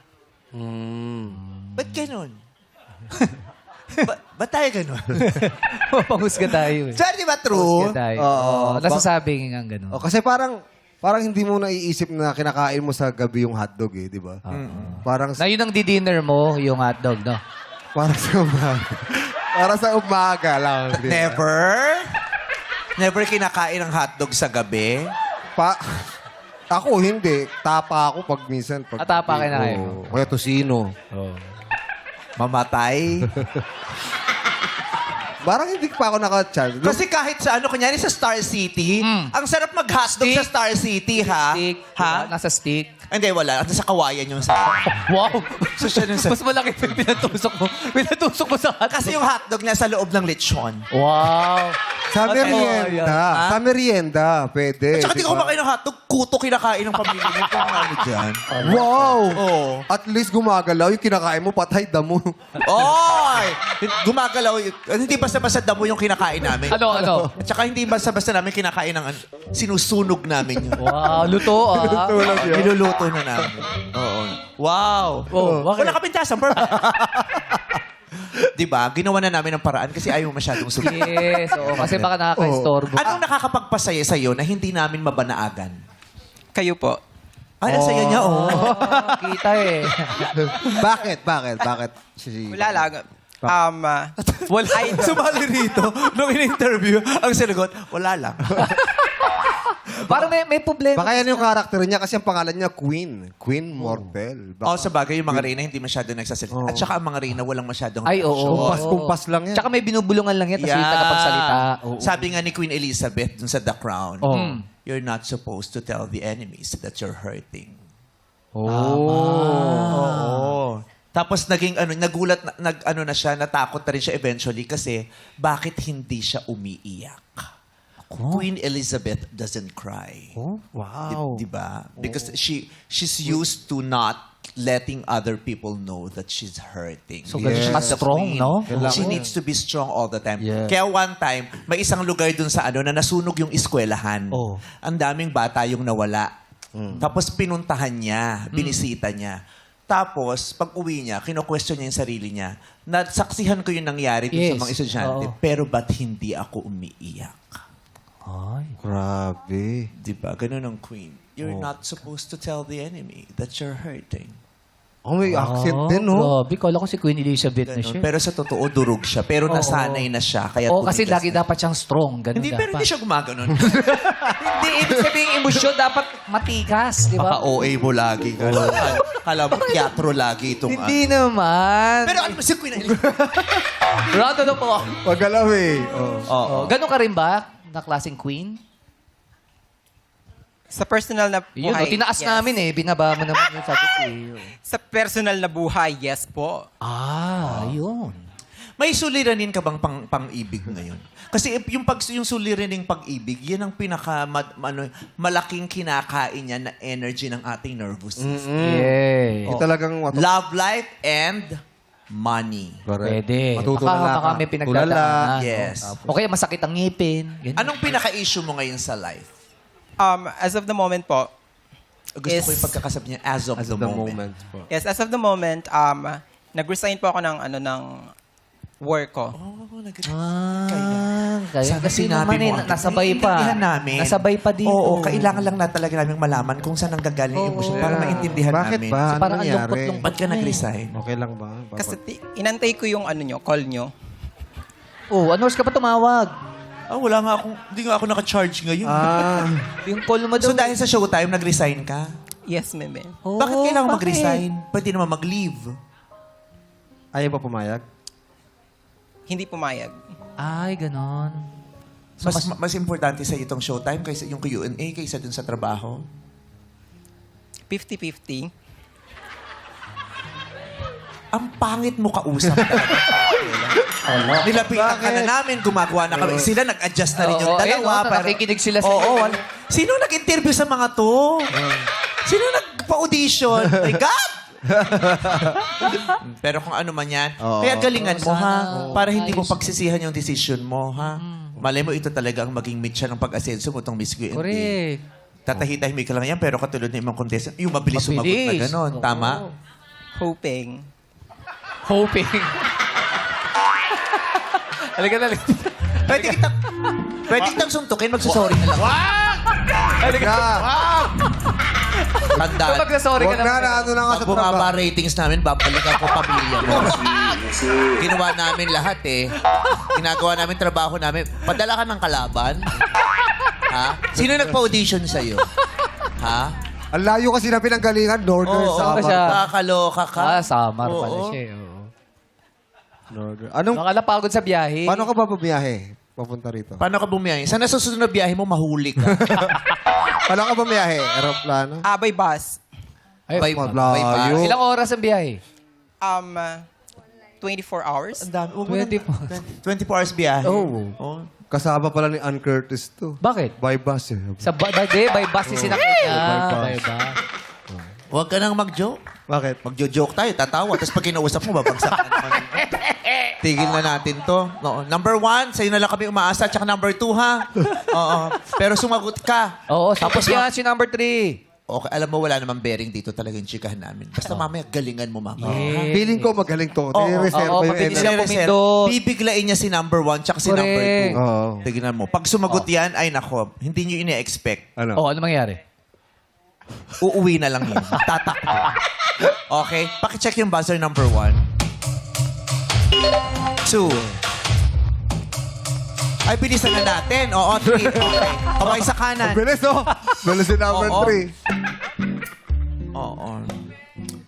Ba't ganun? Ba't tayo ganun? Panghusga tayo eh. Sir, di ba true? Panghusga tayo. Oo. Oo. Nasasabing nga ganun. Oh, kasi parang hindi mo naiisip na kinakain mo sa gabi yung hotdog eh, di ba? Parang Na yun ang di-dinner mo, yung hotdog, no? para sa umaga. Para sa umaga lang. di ba? Never? Never kinakain ng hotdog sa gabi? Ako hindi. Tapa ako pag minsan. Tapa kinakain mo? Kaya tosino. Mamatay? Parang hindi pa ako naka-chan. Kasi kahit sa kunyari sa Star City, ang sarap mag-hotdog sa Star City, ha? Stick. Ha? Diba? Nasa stick. Hindi, wala. Nasa kawayan yung sa... Wow! So, siya yung sa... Mas malaki pa yung pinatusok mo. Pinatusok mo sa hotdog. Kasi yung hotdog nasa loob ng lechon. Wow! Sa merienda. Ha? Sa merienda. Pwede. At saka di diba? ka kumakain ng hotdog, kuto kinakain ng pamilya mo. Kung ano dyan. Wow! Oo. At least gumagalaw. Yung kinakain mo, patay damo. Oy! Gumagalaw. Hindi basta-basta damo yung kinakain namin. Ano? At saka hindi basta-basta namin kinakain ng sinusunog namin yun. Wow, luto ah. Niluluto na namin. Oo. Wow. Oh, bakit? Wala ka pintasan, bro. Diba? Ginawa na namin ng paraan kasi ayaw masyadong sulit. Yes, oo. Kasi baka nakaka-istorbo. Anong nakakapagpasaya sa'yo na hindi namin mabanaagan? Kayo po. Ay, ang saya niya, oh. Kita eh. Bakit? Wala lang. Wala. Sumali rito, nung in-interview, ang sinagot, wala lang. Parang may problema. Baka yan yung karakter niya kasi ang pangalan niya Queen. Queen Mortel. Oh, sa bagay, yung mga reyna hindi masyado nagsasalita. At saka ang mga reyna walang masyadong Ay, oo. Kumpas lang yan. Tsaka may binubulungan lang yan, tapos yung tagapagsalita. Oo. Sabi nga ni Queen Elizabeth dun sa The Crown, Oh. you're not supposed to tell the enemies that you're hurting. Oh. Oo. Tapos naging nagulat na siya, natakot na rin siya eventually kasi bakit hindi siya umiiyak? Queen Elizabeth doesn't cry. Oh, wow. Diba? Because she's used to not letting other people know that she's hurting. So, Because ganun she's siya the strong, queen. no? She needs to be strong all the time. Yeah. Kaya one time, may isang lugar dun sa na nasunog yung eskwelahan. Oh. Ang daming bata yung nawala. Tapos pinuntahan niya, binisita niya. Tapos, pag uwi niya, kino-question niya yung sarili niya. Nasaksihan ko yung nangyari dun sa Yes. mga estudyante, Oo. pero ba't hindi ako umiiyak? Ay. Grabe. Diba? Ganun ang queen. You're not supposed to tell the enemy that you're hurting. Oh, may accent din, no? Grabe, kala ko si Queen Elizabeth na Ganun. siya. Pero sa totoo, durog siya. Pero nasanay na siya. Kaya Oo, kasi tumigas lagi na. dapat siyang strong. Ganun Hindi, dapat. pero hindi siya gumaganon. Hindi, ibig sabihin emosyon dapat matigas, di ba? Paka-OA mo lagi. Kala mo, teatro lagi itong... Hindi naman. Pero ano si Queen Elizabeth? Round na po. Pagalaw eh. Oh. Oo. Ganun ka rin ba na klaseng queen? Sa personal na Yun, buhay, tinaas yes. namin eh. Binaba mo naman yung sagot eh. Sa personal na buhay, yes po. Yun. May suliranin ka bang pang-ibig ngayon? Kasi yung suliraning pag-ibig, yan ang malaking kinakain niya na energy ng ating nervous system. Yeah. Yung talagang Love life and money. Baka Pwede. Baka may Tulala. pinagdadaanan. Yes. O kaya masakit ang ngipin. Ganun. Anong pinaka-issue mo ngayon sa life? As of the moment po, Gusto ko yung pagkakasabi niya, as of the moment. po. yes, as of the moment, nag-resign po ako ng work ko. Kaya Sana kasi sinabi naman mo. eh, nasabay pa. Naiintindihan namin. Nasabay pa dito. Oo, kailangan lang na talaga namin malaman kung saan nanggagaling yung emosyon para maintindihan Bakit namin. ba? Ano parang ang nangyari? lungkot-lungkot. Ba't ka nag-resign? Okay lang ba? Kasi inantay ko yung call nyo. Ano oras ka pa tumawag? Wala nga akong, hindi nga ako naka-charge ngayon. Yung call mo daw. So dahil sa showtime, nag-resign ka? Yes, meme. Bakit kailangan mag-resign? Pwede naman mag-leave. Ayaw ba pumayag? Hindi pumayag. Ay, ganon. Mas importante sa itong showtime kaysa yung Q&A kaysa dun sa trabaho? 50-50. Ang pangit mo kausap talaga. Nilapitan ka na namin, gumagawa na kami. Sila nag-adjust na rin yung Oo, dalawa. ayun, nakikinig sila sa Oo. iyo. Sino nag-interview sa mga to? Sino nagpa-audition? My God! Pero kung ano man yan, kaya galingan mo, ha? Para hindi mo pagsisihan yung decision mo, ha? Malay mo, ito talaga ang maging mitya ng pag-asenso mo, itong Miss Q&A. Correct. Tatahitahimik ka lang yan, pero katulad ng ibang contestant, yung mabilis sumagot na Mabilis. gano'n. Oo. Tama? Hoping. Hoping. Halika na. Pwede kitang suntukin, magsusorry na lang. Halika. Tandaan. Kapag na-sorry ka Huwag na, naman. ano na nga Pag sa bumaba trabaho. ratings namin, babalikan ko pamilya mo. Ginawa namin lahat eh. Ginagawa namin trabaho namin. Padala ka ng kalaban. Ha? Sino nagpa-audition sa'yo? Ha? Ang layo kasi na pinanggalingan, Northern Oo, Samar. siya. kakaloka ka. Samar pala Oo. siya. Oo. Northern. Anong, Baka napagod sa biyahe. paano ka ba bumiyahe? Papunta rito. Paano ka bumiyahe? Sana sa susunod na biyahe mo, mahuli ka. Paano ka bumiyahe? Aeroplano? By bus. Ay, Malayo. ilang oras ang biyahe? 24 hours. Ang dami. Huwag mo na- 24 hours biyahe. Oh. Oh. Kasama pala ni Ann Curtis to. Bakit? By bus eh. By bus yung sinakit niya. By bus. By bus. Huwag ka nang mag-joke. Bakit? Magjo-joke tayo, tatawa. Tapos pag kinausap mo, babagsak ka naman. Tigil na natin to. No. Number 1, sa'yo na lang kami umaasa. Tsaka number 2, ha? Oo. Pero sumagot ka. Oo, Tapos tapos yan si number 3. Okay, alam mo, wala namang bearing dito talaga yung chikahan namin. Basta mamaya, galingan mo mamaya. ha? Feeling ko magaling to. Oo, Nire-reserve oo, pa yung mabilis energy. siya pumindot. Bibiglain niya si number 1 tsaka si number 2. Correct. Oo. Tignan mo. Pag sumagot yan, ay nako, hindi nyo ine-expect. Ano? Ano mangyari? Uuwi na lang yun. Tatakbo. Okay? Pakicheck yung buzzer number 1. 2. Ay, bilisan na natin. Oo, 3. Okay. Kaway sa kanan. Bilis, oh. Bilis yung number Oo. 3. Oo.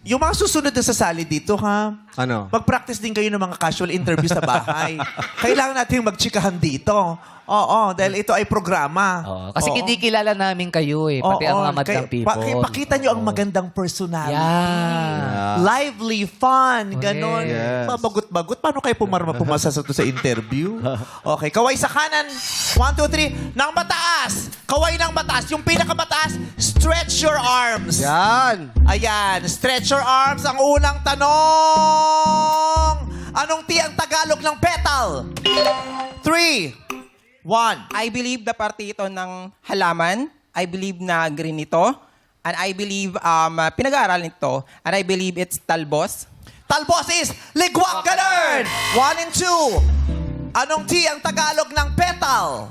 Yung mga susunod na sasali dito, ha? Ano? Mag-practice din kayo ng mga casual interview sa bahay. Kailangan natin magtsikahan dito. Oo, dahil ito ay programa. Kasi Oo. hindi kilala namin kayo eh. Pati ang mga madlang people. Pakita nyo ang magandang personality. Yan. Lively, fun, ganon. Yes. Mabagot-bagot. Paano kayo pumasa sa interview? Okay, kaway sa kanan. 1, 2, 3. Nang mataas. Kaway ng mataas. Yung pinakamataas, stretch your arms. Yan. Ayan, stretch your arms. Ang unang tanong. Anong T ang Tagalog ng petal? 3, 1. I believe na parte ito ng halaman. I believe na green ito. And I believe pinag-aaralan ito. And I believe it's talbos. Talbos is ligwak ka learn! 1 and 2. Anong T ang Tagalog ng petal?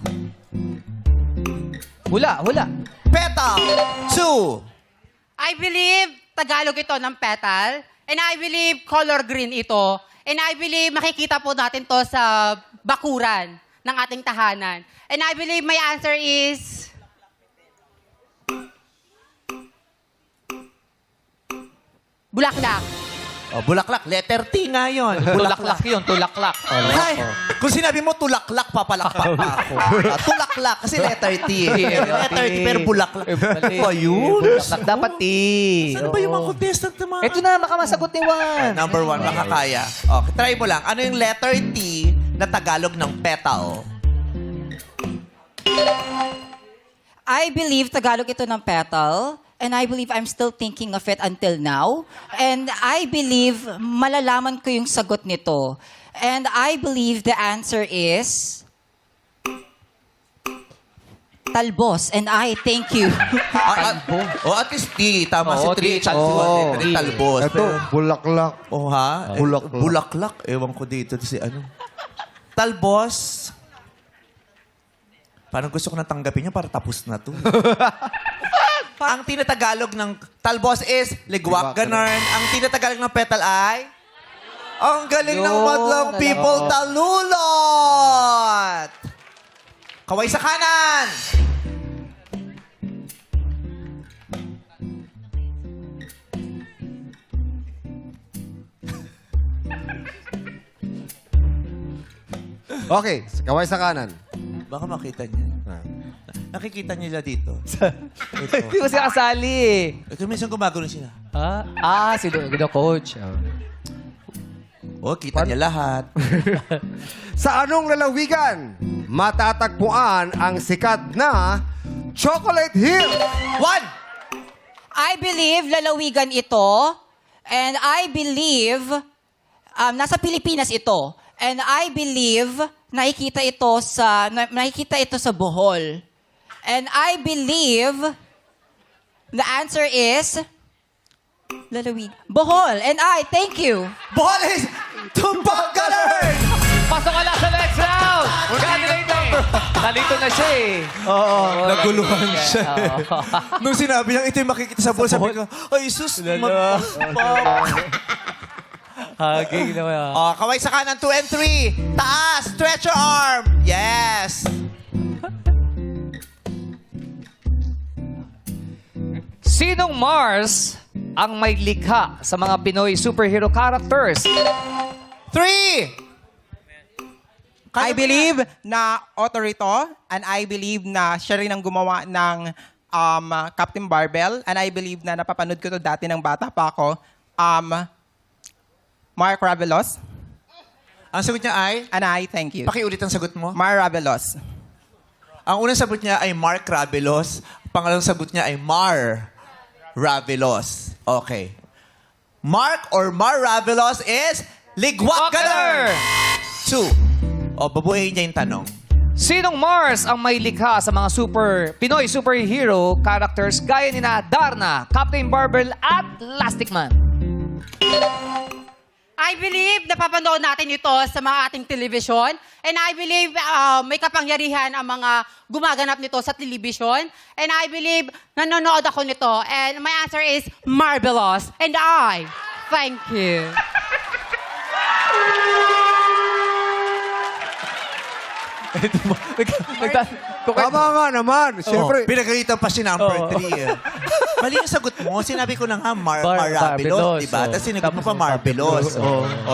Hula. Petal. 2. I believe Tagalog ito ng petal. And I believe color green ito. And I believe makikita po natin to sa bakuran ng ating tahanan. And I believe my answer is... Bulaklak. Oh, bulaklak. Letter T nga yun. Tulaklak yun, tulaklak. Ay, kung sinabi mo tulaklak, papalakpak pa ako. Tulaklak, kasi letter T. Letter T, pero bulaklak. Ayun. Tulaklak dapat T. Saan ba yung mga contestant na mga... Ito na, makamasagot ni Juan. Number 1, makakaya. Okay, try mo lang. Ano yung letter T na Tagalog ng petal? I believe Tagalog ito ng petal. And I believe I'm still thinking of it until now. And I believe malalaman ko yung sagot nito. And I believe the answer is... Talbos. And I thank you. At least T. Tama Oo, si T. Trish. Talbos. Ito, bulaklak. Oh, ha? Bulaklak. Bulaklak. Ewan ko dito. Si ano. Talbos. Parang gusto ko na tanggapin niya para tapos na to. Ang tinatagalog ng talbos is ligwak ganarn. Ang tinatagalog ng petal ay... Ang galing ng madlang people, talulot! Kaway sa kanan! Okay, kaway sa kanan. Baka makita niya. Nakikita niya dito. Hindi ko siya kasali eh. Ito minsan gumagano sila. Si Coach. Oh, kita niya lahat. Sa anong lalawigan matatagpuan ang sikat na Chocolate Hill? 1! I believe lalawigan ito. And I believe nasa Pilipinas ito. And I believe nakikita ito sa Bohol. And I believe the answer is lalawig. Bohol. And I thank you. Bohol is tumbang ganarn! Pasok ka na sa next round! Congratulations! Nalito na siya eh. Naguluhan siya. Nung sinabi niya, ito yung makikita sa bowl, sabi ko, ay, sus, Haging naman. Oh, kaway sa kanan, 2 and 3. Taas, stretch your arm. Yes. Sinong Mars ang may likha sa mga Pinoy superhero characters? 3. I believe na author ito. And I believe na siya rin ang gumawa ng Captain Barbell. And I believe na napapanood ko to dati ng bata pa ako. Mark Ravelos. Ang sagot niya ay, And I thank you. pakiulit ang sagot mo. Mar Ravelos. Ang unang sagot niya ay Mark Ravelos. Pangalawang sagot niya ay Mar Ravelos. Okay. Mark or Mar Ravelos is ligwak ganarn. 2. O, babuhayin niya yung tanong. Sinong Mars ang may likha sa mga Pinoy superhero characters gaya ni na Darna, Captain Barbell at Elastic Man? I believe napapanood natin ito sa mga ating television. And I believe may kapangyarihan ang mga gumaganap nito sa television. And I believe nanonood ako nito. And my answer is marvelous. And I thank you. Tama nga naman. Siyempre. Pinagalitan pa si number 3. Mali yung sagot mo. Sinabi ko na nga, Marbelos, di ba? Tapos sinagot mo pa Marbelos.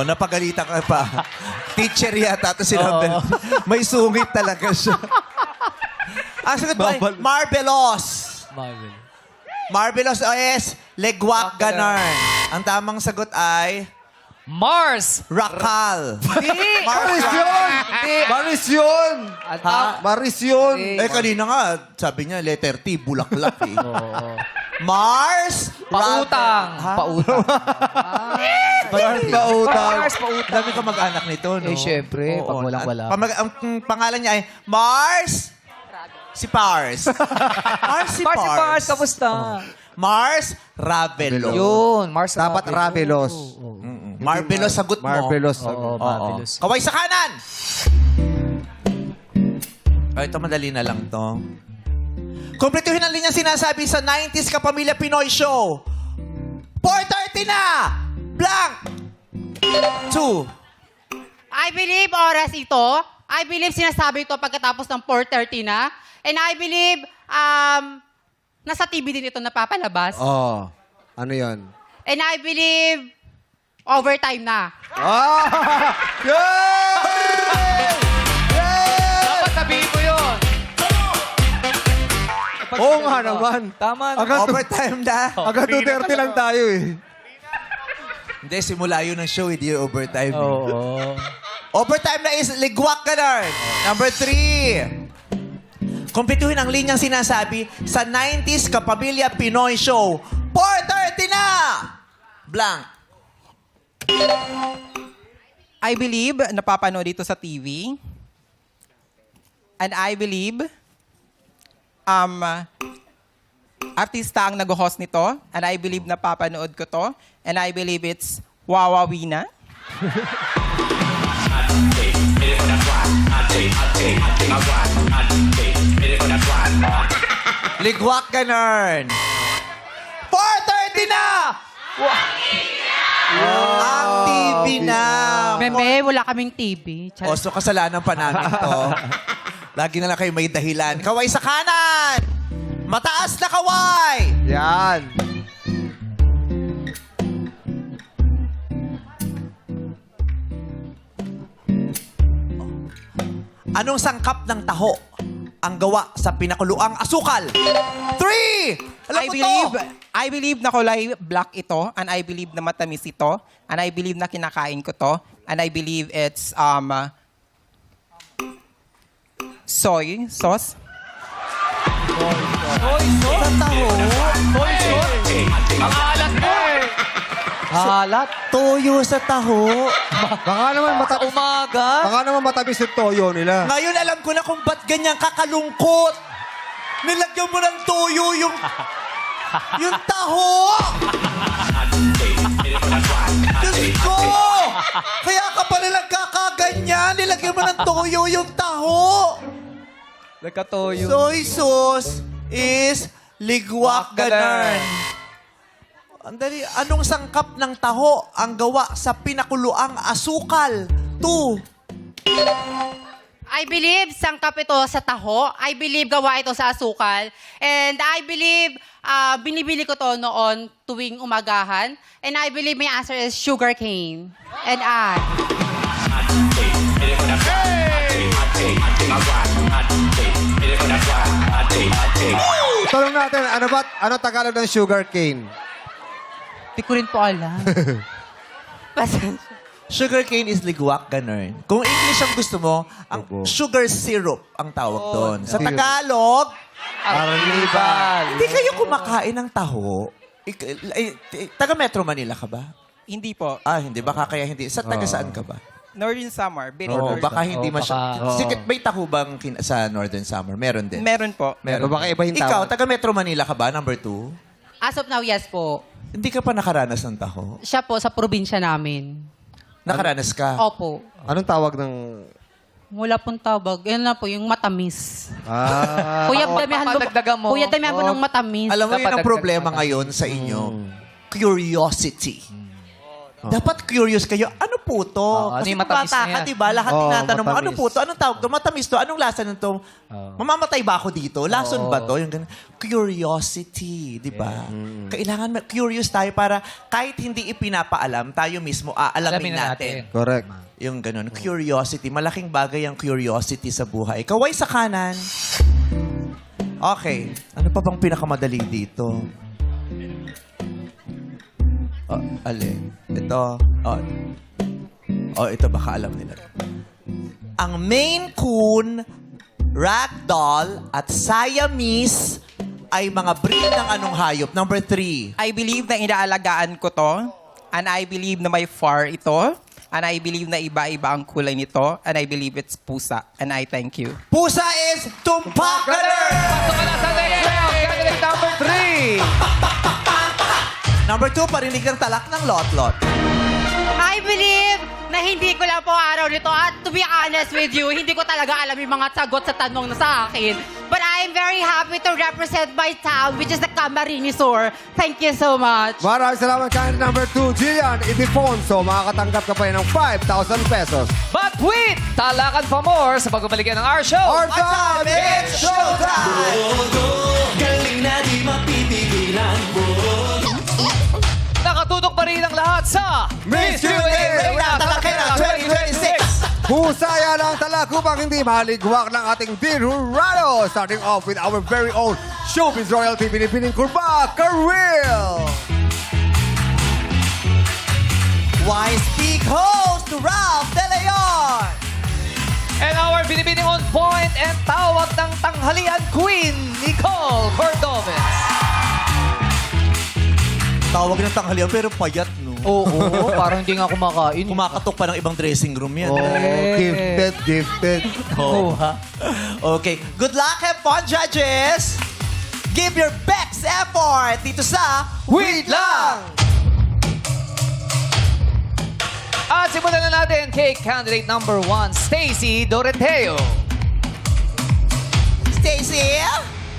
Napagalitan ka pa. Teacher yata. Tapos sinabi, may sungit talaga siya. Ang sagot mo ay, Marbelos. Marbelos OS, Legwak Ganon. Ang tamang sagot ay, Mars! Rakal. Maris yun! Maris yun! Maris yun! Kanina nga, sabi niya, letter T, bulaklak eh. Mars! Pautang! Pautang. Mars Pautang. Mars Pautang. Dami ka mag-anak nito, no? Eh, syempre, pag walang-wala. Ang pangalan niya ay Mars! Si Pars. Mars si Pars. Mars, kamusta? Mars Ravelo. Yun, Mars. Dapat Ravelos. Marbelos sagot mo. Marbelos. Oo, Marvelous. Kaway sa kanan! Ito madali na lang to. Kumpletuhin ang linyang sinasabi sa 90s Kapamilya Pinoy Show. 4:30 na! Blank! 2. I believe oras ito. I believe sinasabi ito pagkatapos ng 4:30 na. And I believe nasa TV din ito napapalabas. Oh. Ano yun? And I believe overtime na. Dapat sabihin mo yun. Oo nga naman. Tama na. Overtime na. Agad 2:30 lang tayo eh. Hindi, simula yun ng show, hindi yung overtime. Oo. Overtime na is Ligwak Ganon. Number 3. Kumpletuhin ang linyang sinasabi sa 90s Kapamilya Pinoy Show. 4:30 na! Blank. I believe napapanood ito sa TV. And I believe artista ang nag-host nito. And I believe napapanood ko to. And I believe it's Wawawina. Ligwak Ganon. 4:30 na! Ang TV na. Meme, wala kaming TV. Charot. Oso, kasalanan pa namin to. Lagi na lang kayo may dahilan. Kaway sa kanan! Mataas na kaway! Yan. Anong sangkap ng taho ang gawa sa pinakuluang asukal? 3! Alam mo to! I believe na kulay black ito. And I believe na matamis ito. And I believe na kinakain ko to. And I believe it's soy sauce. Sa taho? Ang alat mo eh. Alat? Toyo sa taho. Baka naman matamis. Umaga. Baka naman matamis yung toyo nila. Ngayon alam ko na kung ba't ganyan kakalungkot. Nilagyan mo ng toyo yung taho! Diyos ko! Kaya ka pala nagkakaganyan. Nilagyan mo ng toyo yung taho. Nagkatoyo. Soy sauce is Ligwak Ganon. Andali, anong sangkap ng taho ang gawa sa pinakuluang asukal? 2. I believe sangkap ito sa taho. I believe gawa ito sa asukal. And I believe binibili ko to noon tuwing umagahan. And I believe my answer is sugar cane. And I. Tanong natin, ano Tagalog ng sugar cane? Di ko rin po alam. Sugar cane is Ligwak Ganon. Kung English ang gusto mo, ang sugar syrup ang tawag doon. Sa Tagalog, Arnibal. hindi kayo kumakain ng taho. Taga Metro Manila ka ba? Hindi po. Hindi. Baka kaya hindi. Sa taga saan ka ba? Northern Summer. Oo, baka hindi baka- Sige, may taho bang sa Northern Summer? Meron din. Meron po. Meron. Baka iba yung Ikaw, tawag. taga Metro Manila ka ba? Number 2? As of now, yes po. Hindi ka pa nakaranas ng taho? Siya po sa probinsya namin. Nakaranas ka? Opo. Anong tawag ng... Wala pong tawag. Yan na po, yung matamis. Ah. Kuya, damihan mo. papadagdagan mo. Kuya, damihan mo ng matamis. Alam mo, yun ang Dapat problema dagdag- ngayon sa inyo. Curiosity. Dapat curious kayo, ano po to? ano Kasi yung kung matamis bata na ka, yan? di ba? Lahat tinatanong mo, ano matamis. po to? Anong tawag to? Matamis to? Anong lasa nito? Mamamatay ba ako dito? Lason ba to? Yung ganun. Curiosity, di ba? Kailangan curious tayo para kahit hindi ipinapaalam, tayo mismo aalamin Alamin na natin. natin. Correct. Yung ganun. Curiosity. Malaking bagay ang curiosity sa buhay. Kaway sa kanan. Okay. Ano pa bang pinakamadali dito? Oh, alin? Ito. Ito baka alam nila. Ang Maine Coon, Ragdoll, at Siamese ay mga breed ng anong hayop? Number 3. I believe na inaalagaan ko to. And I believe na may fur ito. And I believe na iba-iba ang kulay nito. And I believe it's pusa. And I thank you. Pusa is tumpak alert! Pasok ka na sa next round. Candidate number 3. Number 2, parinig ng talak ng lot-lot. I believe na hindi ko lang po araw nito. At to be honest with you, hindi ko talaga alam yung mga sagot sa tanong na sa akin. But I'm very happy to represent my town, which is the Camarines Sur. Thank you so much. Maraming salamat candidate number 2, Gian Idifonso. Makakatanggap ka pa rin ng 5,000 pesos. But wait! Talakan pa more sa pagbabalikan ng our show. Our time, it's showtime! Nakatutok pa rin ang lahat sa Miss Q&A Reyna Talakera 2026! Husaya ng talakupang hindi mahaligwak ng ating Dinurado. Starting off with our very own Showbiz Royalty Pinipining Kurba, Karil! Wise Speak host, Ralph De Leon! And our binibining on point and tawag ng tanghalian queen, Nicole Cordovez. Tawag ng tanghalian pero payat, no? Oo, parang hindi nga kumakain. Kumakatok pa ng ibang dressing room yan. Gifted. Oo, ha? Okay. Good luck, have fun, judges! Give your best effort dito sa Wait Lang! At simulan na natin kay candidate number 1, Stacy Doroteo. Stacy,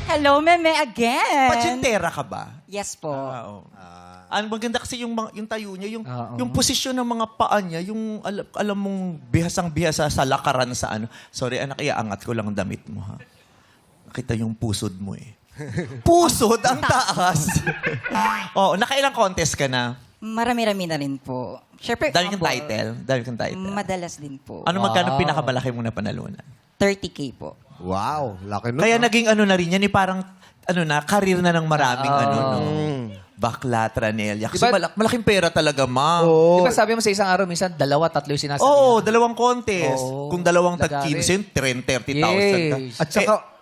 Hello, Meme, again. patsintera ka ba? Yes po. Oo. Ang maganda kasi yung tayo niya, Oo. yung posisyon ng mga paa niya, yung alam mong bihasang-bihasa sa lakaran sa ano. Sorry, anak, iaangat ko lang ang damit mo, ha? Nakita yung pusod mo, eh. Pusod? Ang taas! Oo, nakailang contest ka na? Marami-rami na rin po. Siyempre, Dahil kang humble. title? Dahil kang title? Madalas din po. Ano magkano pinakamalaki mong napanalunan? 30K po. Wow, laki nun. Kaya naging ano na rin yan, eh, parang career na ng maraming no? Bakla, Tranelia. Kasi Diba- malaking pera talaga, ma'am. Oo. Di ba sabi mo sa isang araw, minsan 2, 3 yung sinasabi? Oo, dalawang contest. Oo. Kung dalawang Nagari. tag-15, 30,000 ka. Yes. At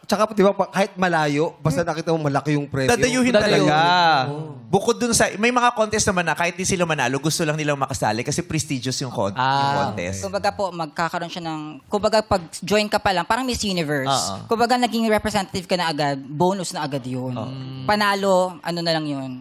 tsaka, di ba, kahit malayo, basta nakita mo malaki yung presyo. Dadayuhin Dadayuhin. talaga. Bukod dun sa, may mga contest naman na kahit di sila manalo, gusto lang nilang makasali kasi prestigious yung, yung contest. Kumbaga po, magkakaroon siya ng... Kumbaga, pag join ka pa lang, parang Miss Universe. Oo. Kumbaga, naging representative ka na agad, bonus na agad yun. Panalo, ano na lang yun.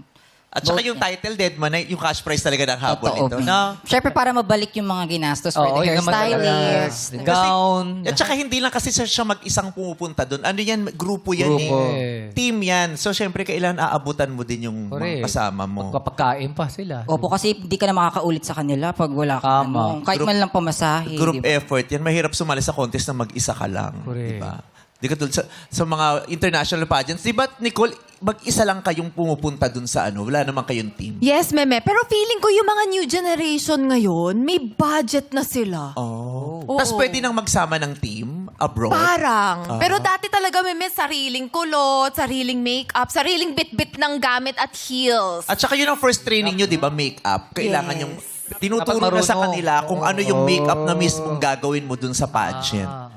At saka Vote yung niya. title, dead man, yung cash prize talaga ng hapon Totoo. ito. No? Siyempre, para mabalik yung mga ginastos for Oo, the yun naman hairstylist. talaga. Gown. At saka hindi lang kasi siya mag-isang pumupunta doon. Ano yan? Grupo yan Grupo. eh. Team yan. So, syempre, kailangan aabutan mo din yung mga Correct. kasama mo. Magpapagkain pa sila. Opo, kasi hindi ka na makakaulit sa kanila pag wala ka. Tama. Kahit Group- man lang pamasahe. Group di ba? effort yan. Mahirap sumali sa contest na mag-isa ka lang. Correct. Di ba? Di ka tulad sa mga international pageants. Di ba, Nicole, mag-isa lang kayong pumupunta dun sa ano? Wala naman kayong team. Yes, Meme. Pero feeling ko yung mga new generation ngayon, may budget na sila. Oh. Oo. Tapos pwede nang magsama ng team abroad. Parang. Pero dati talaga, Meme, sariling kulot, sariling makeup, sariling bit-bit ng gamit at heels. At saka yun ang first training nyo, di ba? Makeup. Kailangan yung tinuturo Dapat na sa marunong. kanila kung ano yung makeup na mismong gagawin mo dun sa pageant.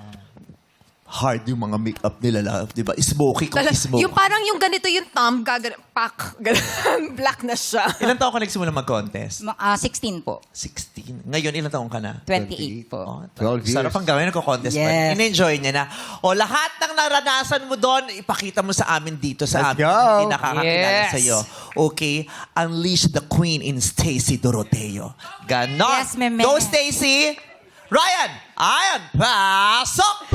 Hard yung mga makeup nila, love. Di ba? Smoky kung smoky. Yung parang yung ganito yung thumb, pak, black na siya. Ilan taon ka nagsimula mag-contest? 16 po. 16. Ngayon, ilan taon ka na? 28 po. Oh, 12 years. sarap ang gawin, nagko-contest pa. Yes. In-enjoy niya na. O, lahat ng naranasan mo doon, ipakita mo sa amin dito sa Let's amin. go. Hindi nakakakilala Yes. sa'yo. Okay? Unleash the queen in Stacy Doroteo. Ganon. Yes, meme. Go, Stacy! Ryan! Ayan! Pasok!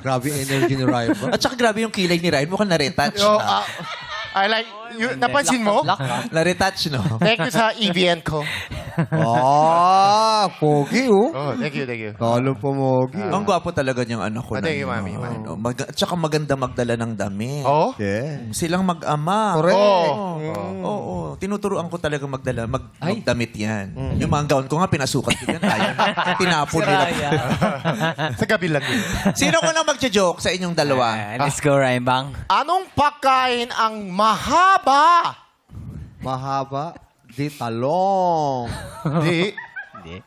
Grabe yung energy ni Ryan. At saka grabe yung kilay ni Ryan. Mukhang na-retouch. I like, napansin mo? Na-retouch, no? Thank you sa EVN ko. Pogi, oh. Oh, thank you, thank you. Lalo pomogi. Ang gwapo talaga niyang anak ko. Thank you, na, mami, mami. ano, at saka maganda magdala ng damit. Oh? Yeah. Silang mag-ama. Correct. Oo. Tinuturuan ko talaga magdamit yan. Yung mga gown ko nga, pinasukat ko yan. Ayaw. Tinapon nila. Sa gabi lang yun. Sino ko na magja-joke sa inyong dalawa? Let's go, Ryan Bang. Anong pagkain ang mahaba? Mahaba. Di talong. Di.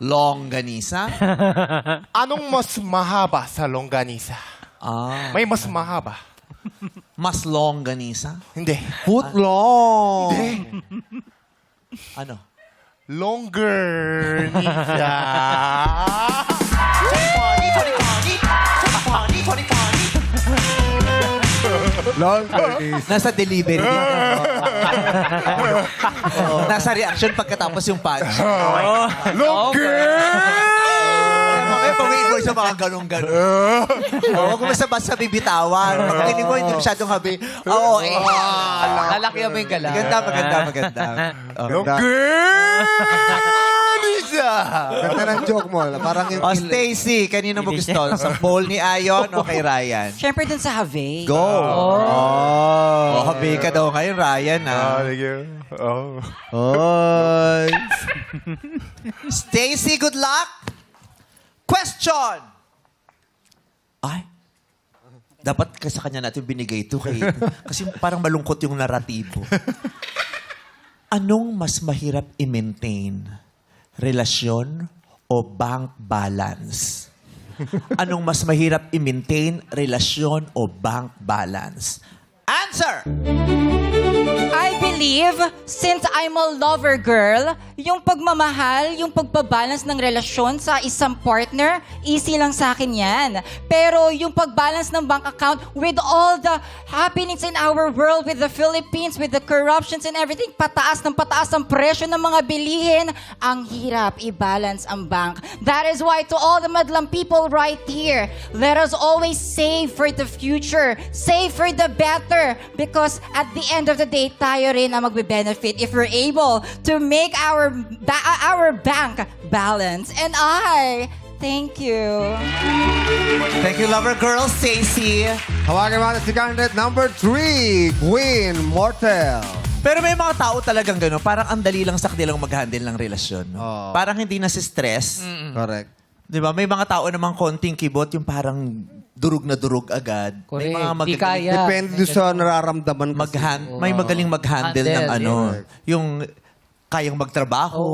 Longganisa? Anong mas mahaba sa longganisa? May mas mahaba. Mas longganisa? Hindi. Footlong. Ano? Longer nisa. Long. Nasa delivery. Nasa reaction pagkatapos yung punch. Longer! Mamaya pag-wait mo sa mga ganun-ganun. Oo, kung basta bibitawan. Pag hindi mo, hindi masyadong habi. Oo, Lalaki mo yung gala. Maganda. Longer nisa. Ganda ng joke mo. Parang yung... Stacy, kanino mo gusto? Sa poll ni Ayon o kay Ryan? Siyempre dun sa Have. Go! Habi ka daw ngayon, Ryan, Thank you. Oh. Oy. Stacy, good luck! Question! Ay, dapat sa kanya natin binigay ito kasi parang malungkot yung naratibo. Anong mas mahirap i-maintain? Relasyon o bank balance? Anong mas mahirap i-maintain? Relasyon o bank balance? Answer! I believe, since I'm a lover girl, yung pagmamahal, yung pagbabalance ng relasyon sa isang partner, easy lang sa akin yan. Pero yung pagbalance ng bank account with all the happenings in our world, with the Philippines, with the corruptions and everything, pataas ang presyo ng mga bilihin, ang hirap i-balance ang bank. That is why to all the madlang people right here, let us always save for the future, save for the better, because at the end of the day, tayo rin ang magbe-benefit if we're able to make our bank balance. And I thank you. Thank you, lover girl, Stacy. Hawagin mo si candidate number 3, Queen Mortel. Pero may mga tao talagang gano'n, parang ang dali lang sa kanilang mag-handle ng relasyon. No? Oo. Parang hindi na si stress. Correct. Di ba? May mga tao namang konting kibot, yung parang durug na durug agad. May Correct. mga Di magagaling, kaya. Depende doon sa nararamdaman kasi. may magaling mag-handle ng Handle, ano. Yung kayang magtrabaho,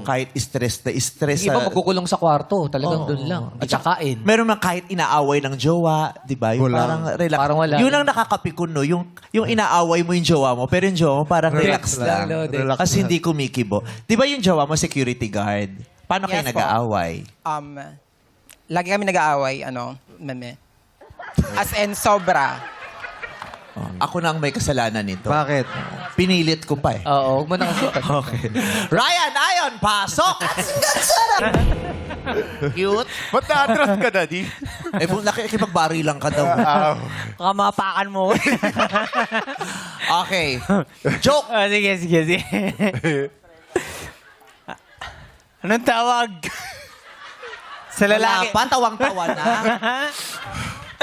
kahit stress na stress. Yung iba magkukulong sa kwarto. Talagang doon lang. At kakain. Meron man kahit inaaway ng jowa, di ba? Yung Wala. parang relax. Parang wala. Yun ang nakakapikon, no? Yung inaaway mo yung jowa mo, pero yung jowa mo parang relax lang. Relax Kasi lang. hindi kumikibo. Di ba yung jowa mo security guard? Paano kayo Yes po. nag-aaway? Lagi kami nag-aaway, meme. As in, sobra. Ako na ang may kasalanan nito. Bakit? Pinilit ko pa eh. Oo, huwag mo na kasi. Okay. Ryan, Ayon, pasok! Cute. Ba't na-atras ka, Daddy? Eh, nakikipagbari lang ka daw. Baka mapakan mo. Okay. Joke! Sige. Anong tawag? Sa Wala lalaki. pa, tawang-tawa na.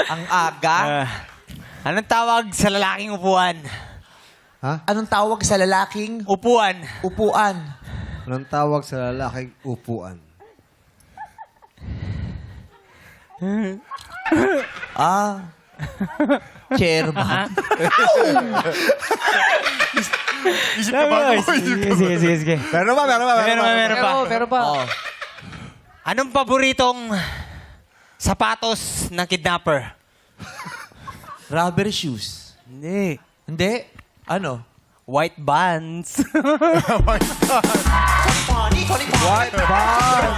Ang aga. Anong tawag sa lalaking upuan? Anong tawag sa lalaking Upuan. upuan? Anong tawag sa lalaking upuan? Chairman. Isip ka ba? Sige. Meron ba? Pero pa. Oh. Anong paboritong sapatos ng kidnapper? Rubber shoes. Hindi. Hindi? Ano? White bands. White band.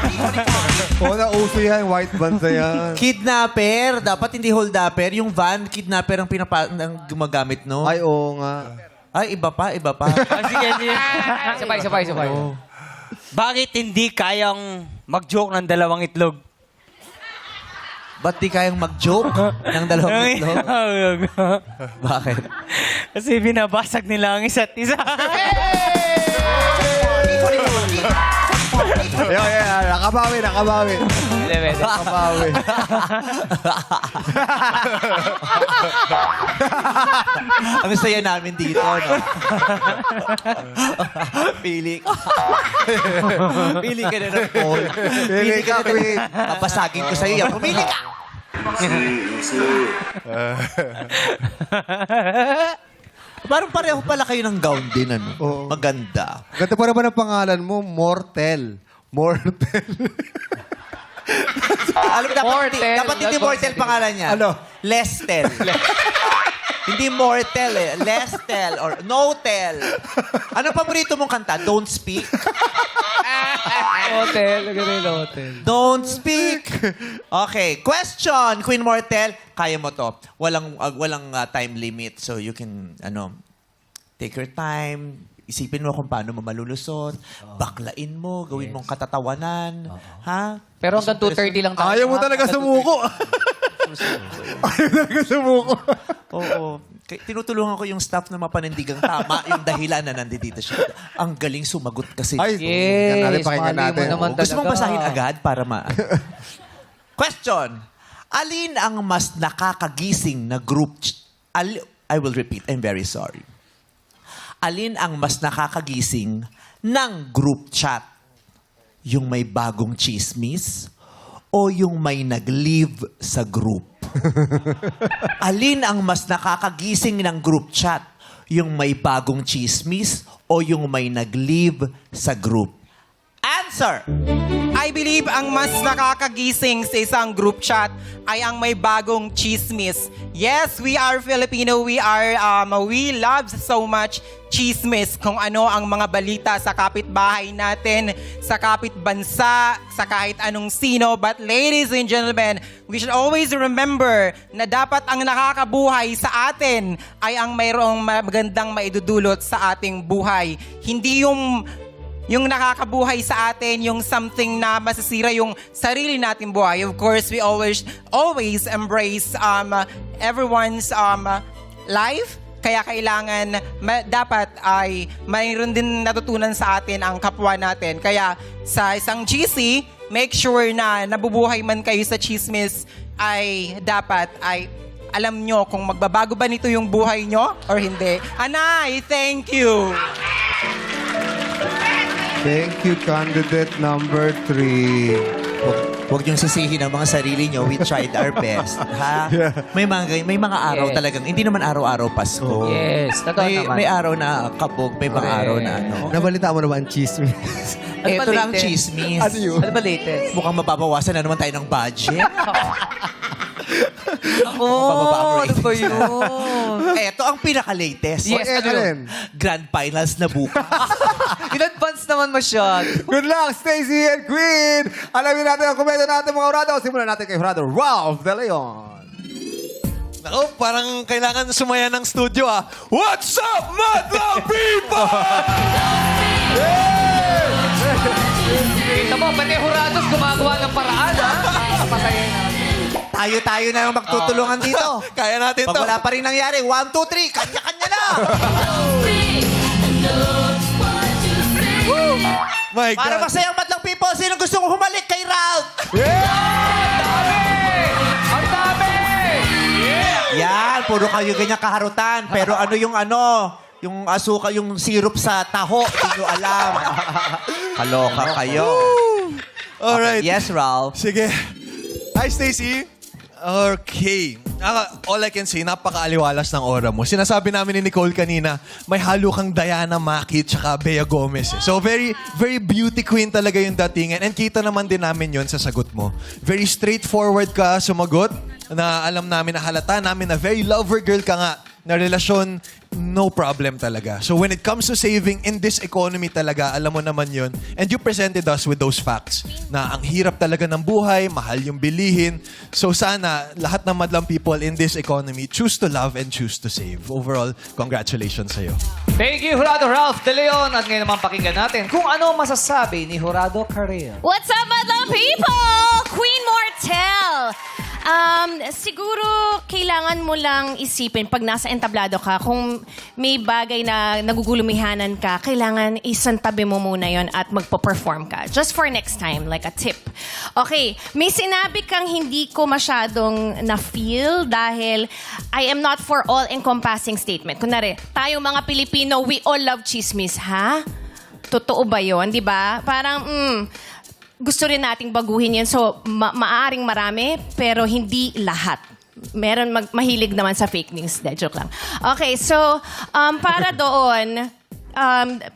Oo, nauso yan. White band na yan. Kidnapper. Dapat hindi holdapper. Yung van, kidnapper ang gumagamit, no? Ay, oo nga. Ay, iba pa. Sige. Sabay. Bakit hindi kayang mag-joke ng dalawang itlog? Ba't di kayang mag-joke ng dalawang itlog? Bakit? Kasi binabasag nila ang isa't isa. Nakabawi. Nakabawi. Ang saya namin dito, no? Pili ka. Pili ka na ng Paul. Pili ka na ng... Papasagin ko sa'yo yan. Pumili ka! Parang pareho pala kayo ng gown din, ano? Oo. Maganda. Ganda pa naman ang pangalan mo, Mortel. Alam mo, Mortel. dapat hindi Mortel pangalan niya. Ano? Lestel. Hindi Mortel eh. Lestel or Notel. Ano paborito mong kanta? Don't Speak? Hotel. Ganun hotel. Don't Speak. Okay. Question, Queen Mortel. Kaya mo to. Walang time limit. So you can, take your time. Isipin mo kung paano mo malulusot. Baklain mo. Gawin mong katatawanan. Ha? Pero hanggang 2:30 lang tayo. Ayaw mo talaga sumuko. Oo. Tinutulungan ko yung staff na mapanindigang tama yung dahilan na nandito siya. Ang galing sumagot kasi. Ay, pakinggan mali natin. mo naman Gusto mong talaga. basahin agad para Question. Alin ang mas nakakagising na group I will repeat. I'm very sorry. Alin ang mas nakakagising ng group chat? Yung may bagong chismis o yung may nag-leave sa group? Alin ang mas nakakagising ng group chat? Yung may bagong chismis o yung may nag-leave sa group? Answer! I believe ang mas nakakagising sa isang group chat ay ang may bagong chismis. Yes, we are Filipino. We love so much chismis. Kung ano ang mga balita sa kapitbahay natin, sa kapitbansa, sa kahit anong sino. But ladies and gentlemen, we should always remember na dapat ang nakakabuhay sa atin ay ang mayroong magandang maidudulot sa ating buhay. Hindi yung nakakabuhay sa atin, yung something na masasira yung sarili nating buhay. Of course, we always embrace everyone's life. Kaya kailangan, dapat ay mayroon din natutunan sa atin ang kapwa natin. Kaya sa isang GC, make sure na nabubuhay man kayo sa chismis ay dapat ay alam nyo kung magbabago ba nito yung buhay nyo or hindi. Anay, thank you! Thank you, candidate number 3. Huwag niyong sisihin ang mga sarili niyo. We tried our best. Ha? May mga araw Yes. talagang, hindi naman araw-araw Pasko. Yes, totoo naman. May araw na kabog, may mga araw na Nabalita mo naman, chismis. Ano ba Ito lang latest? chismis. Ano yun? Ano ba latest? Mukhang mababawasan na naman tayo ng budget. Oh, ano ba yun? Ito ang pinaka-latest. Yes, ano yun? Grand Finals na bukas. In-advance naman masyado. Good luck, Stacy and Queen! Alamin natin ang komento natin mga Horado. Simulan natin kay Horado Ralph De Leon. Naku, parang kailangan sumaya ng studio ah. What's up, Madlang people? Kita mo, pati Horados gumagawa ng paraan, ha? Patayin na. Tayo-tayo na yung magtutulungan dito. Kaya natin Pag to. wala pa rin nangyari, 1, 2, 3, kanya-kanya na! My Para God. masayang Madlang people, sino gusto kong humalik kay Ralph? Ang dami! Yan, puro kayo ganyan kaharutan. Pero yung asuka, yung syrup sa taho, hindi nyo alam. Kaloka kayo. Alright. Yes, Ralph. Sige. Hi, Stacy. Okay. All I can say, napaka-aliwalas ng aura mo. Sinasabi namin ni Nicole kanina, may halo kang Diana Maki tsaka Bea Gomez. So, very, very beauty queen talaga yung datingan. And kita naman din namin yon sa sagot mo. Very straightforward ka sumagot na alam namin na halata namin na very lover girl ka nga na relasyon, no problem talaga. So when it comes to saving in this economy talaga, alam mo naman yun. And you presented us with those facts na ang hirap talaga ng buhay, mahal yung bilihin. So sana lahat ng madlang people in this economy choose to love and choose to save. Overall, congratulations sa'yo. Thank you, Jurado Ralph De Leon. At ngayon naman pakinggan natin kung ano masasabi ni Jurado Karel. What's up, madlang people? Queen Mortel! Siguro, kailangan mo lang isipin pag nasa entablado ka, kung may bagay na nagugulumihanan ka, kailangan isantabi mo muna yon at magpo-perform ka. Just for next time, like a tip. Okay, may sinabi kang hindi ko masyadong na-feel dahil I am not for all-encompassing statement. Kunwari, tayong mga Pilipino, we all love chismis, ha? Totoo ba yun, di ba? Parang, gusto rin nating baguhin yan. So, maaring marami, pero hindi lahat. Meron mahilig naman sa fake news. Joke lang. Okay, so, para doon,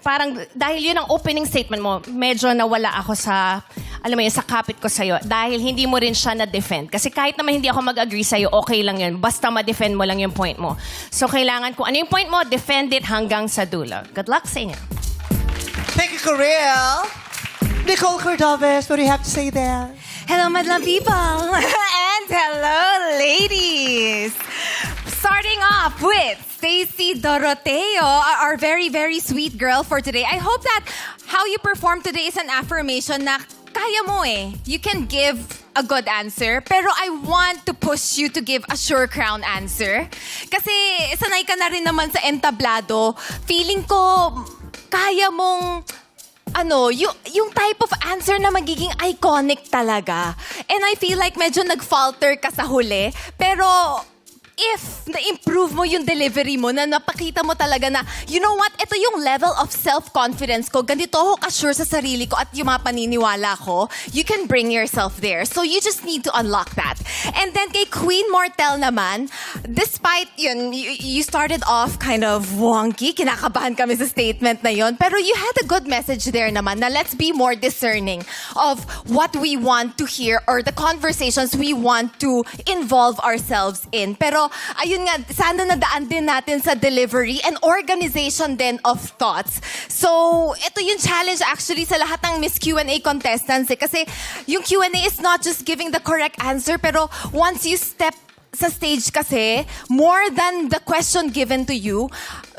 parang dahil yun ang opening statement mo, medyo nawala ako sa, alam mo yun, sa kapit ko sa'yo. Dahil hindi mo rin siya na-defend. Kasi kahit naman hindi ako mag-agree sa'yo, okay lang yun. Basta ma-defend mo lang yung point mo. So, kailangan kung ano yung point mo, defend it hanggang sa dulo. Good luck sa inyo. Thank you, Karel. Nicole Cordoves, what do you have to say there? Hello, madlang people. And hello, ladies. Starting off with Stacey Doroteo, our very, very sweet girl for today. I hope that how you perform today is an affirmation na kaya mo eh. You can give a good answer, pero I want to push you to give a sure crown answer. Kasi sanay ka na rin naman sa entablado. Feeling ko, kaya mong yung type of answer na magiging iconic talaga. And I feel like medyo nag-falter ka sa huli. Pero if na-improve mo yung delivery mo, na napakita mo talaga na, you know what, ito yung level of self-confidence ko, ganito ako ka-sure sa sarili ko at yung mga paniniwala ko, you can bring yourself there. So you just need to unlock that. And then kay Queen Mortel naman, despite yun, you started off kind of wonky, kinakabahan kami sa statement na yun, pero you had a good message there naman na let's be more discerning of what we want to hear or the conversations we want to involve ourselves in. Pero ayun nga, sana nadaan din natin sa delivery and organization din of thoughts. So, ito yung challenge actually sa lahat ng Miss Q&A contestants eh. Kasi yung Q&A is not just giving the correct answer, pero once you step sa stage kasi, more than the question given to you,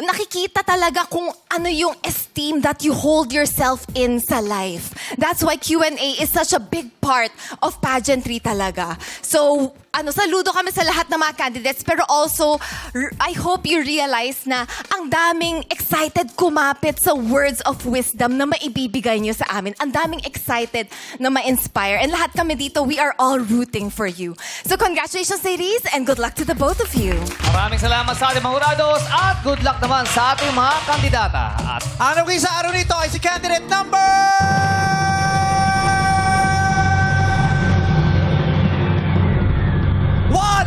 nakikita talaga kung ano yung esteem that you hold yourself in sa life. That's why Q&A is such a big part of pageantry talaga. So, saludo kami sa lahat ng mga candidates, pero also, I hope you realize na ang daming excited kumapit sa words of wisdom na maibibigay nyo sa amin. Ang daming excited na ma-inspire. And lahat kami dito, we are all rooting for you. So congratulations, ladies, and good luck to the both of you. Maraming salamat sa ating mga hurados at good luck naman sa ating mga kandidata. At Ano kayo sa araw nito ay si candidate number...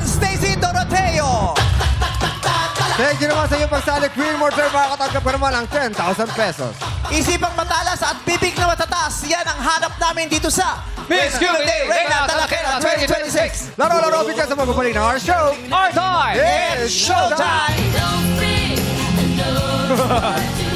Stacey Doroteo! Thank you naman sa iyong pagsali, Queen Mortel. Makakatanggap ka naman ng 10,000 pesos. Isipang matalas at bibig na matataas. Yan ang hanap namin dito sa Miss Q&A Reina Talakera 2026! Laro-laro bigyan sa magbabalik ng our show. Our time! It's showtime! showtime!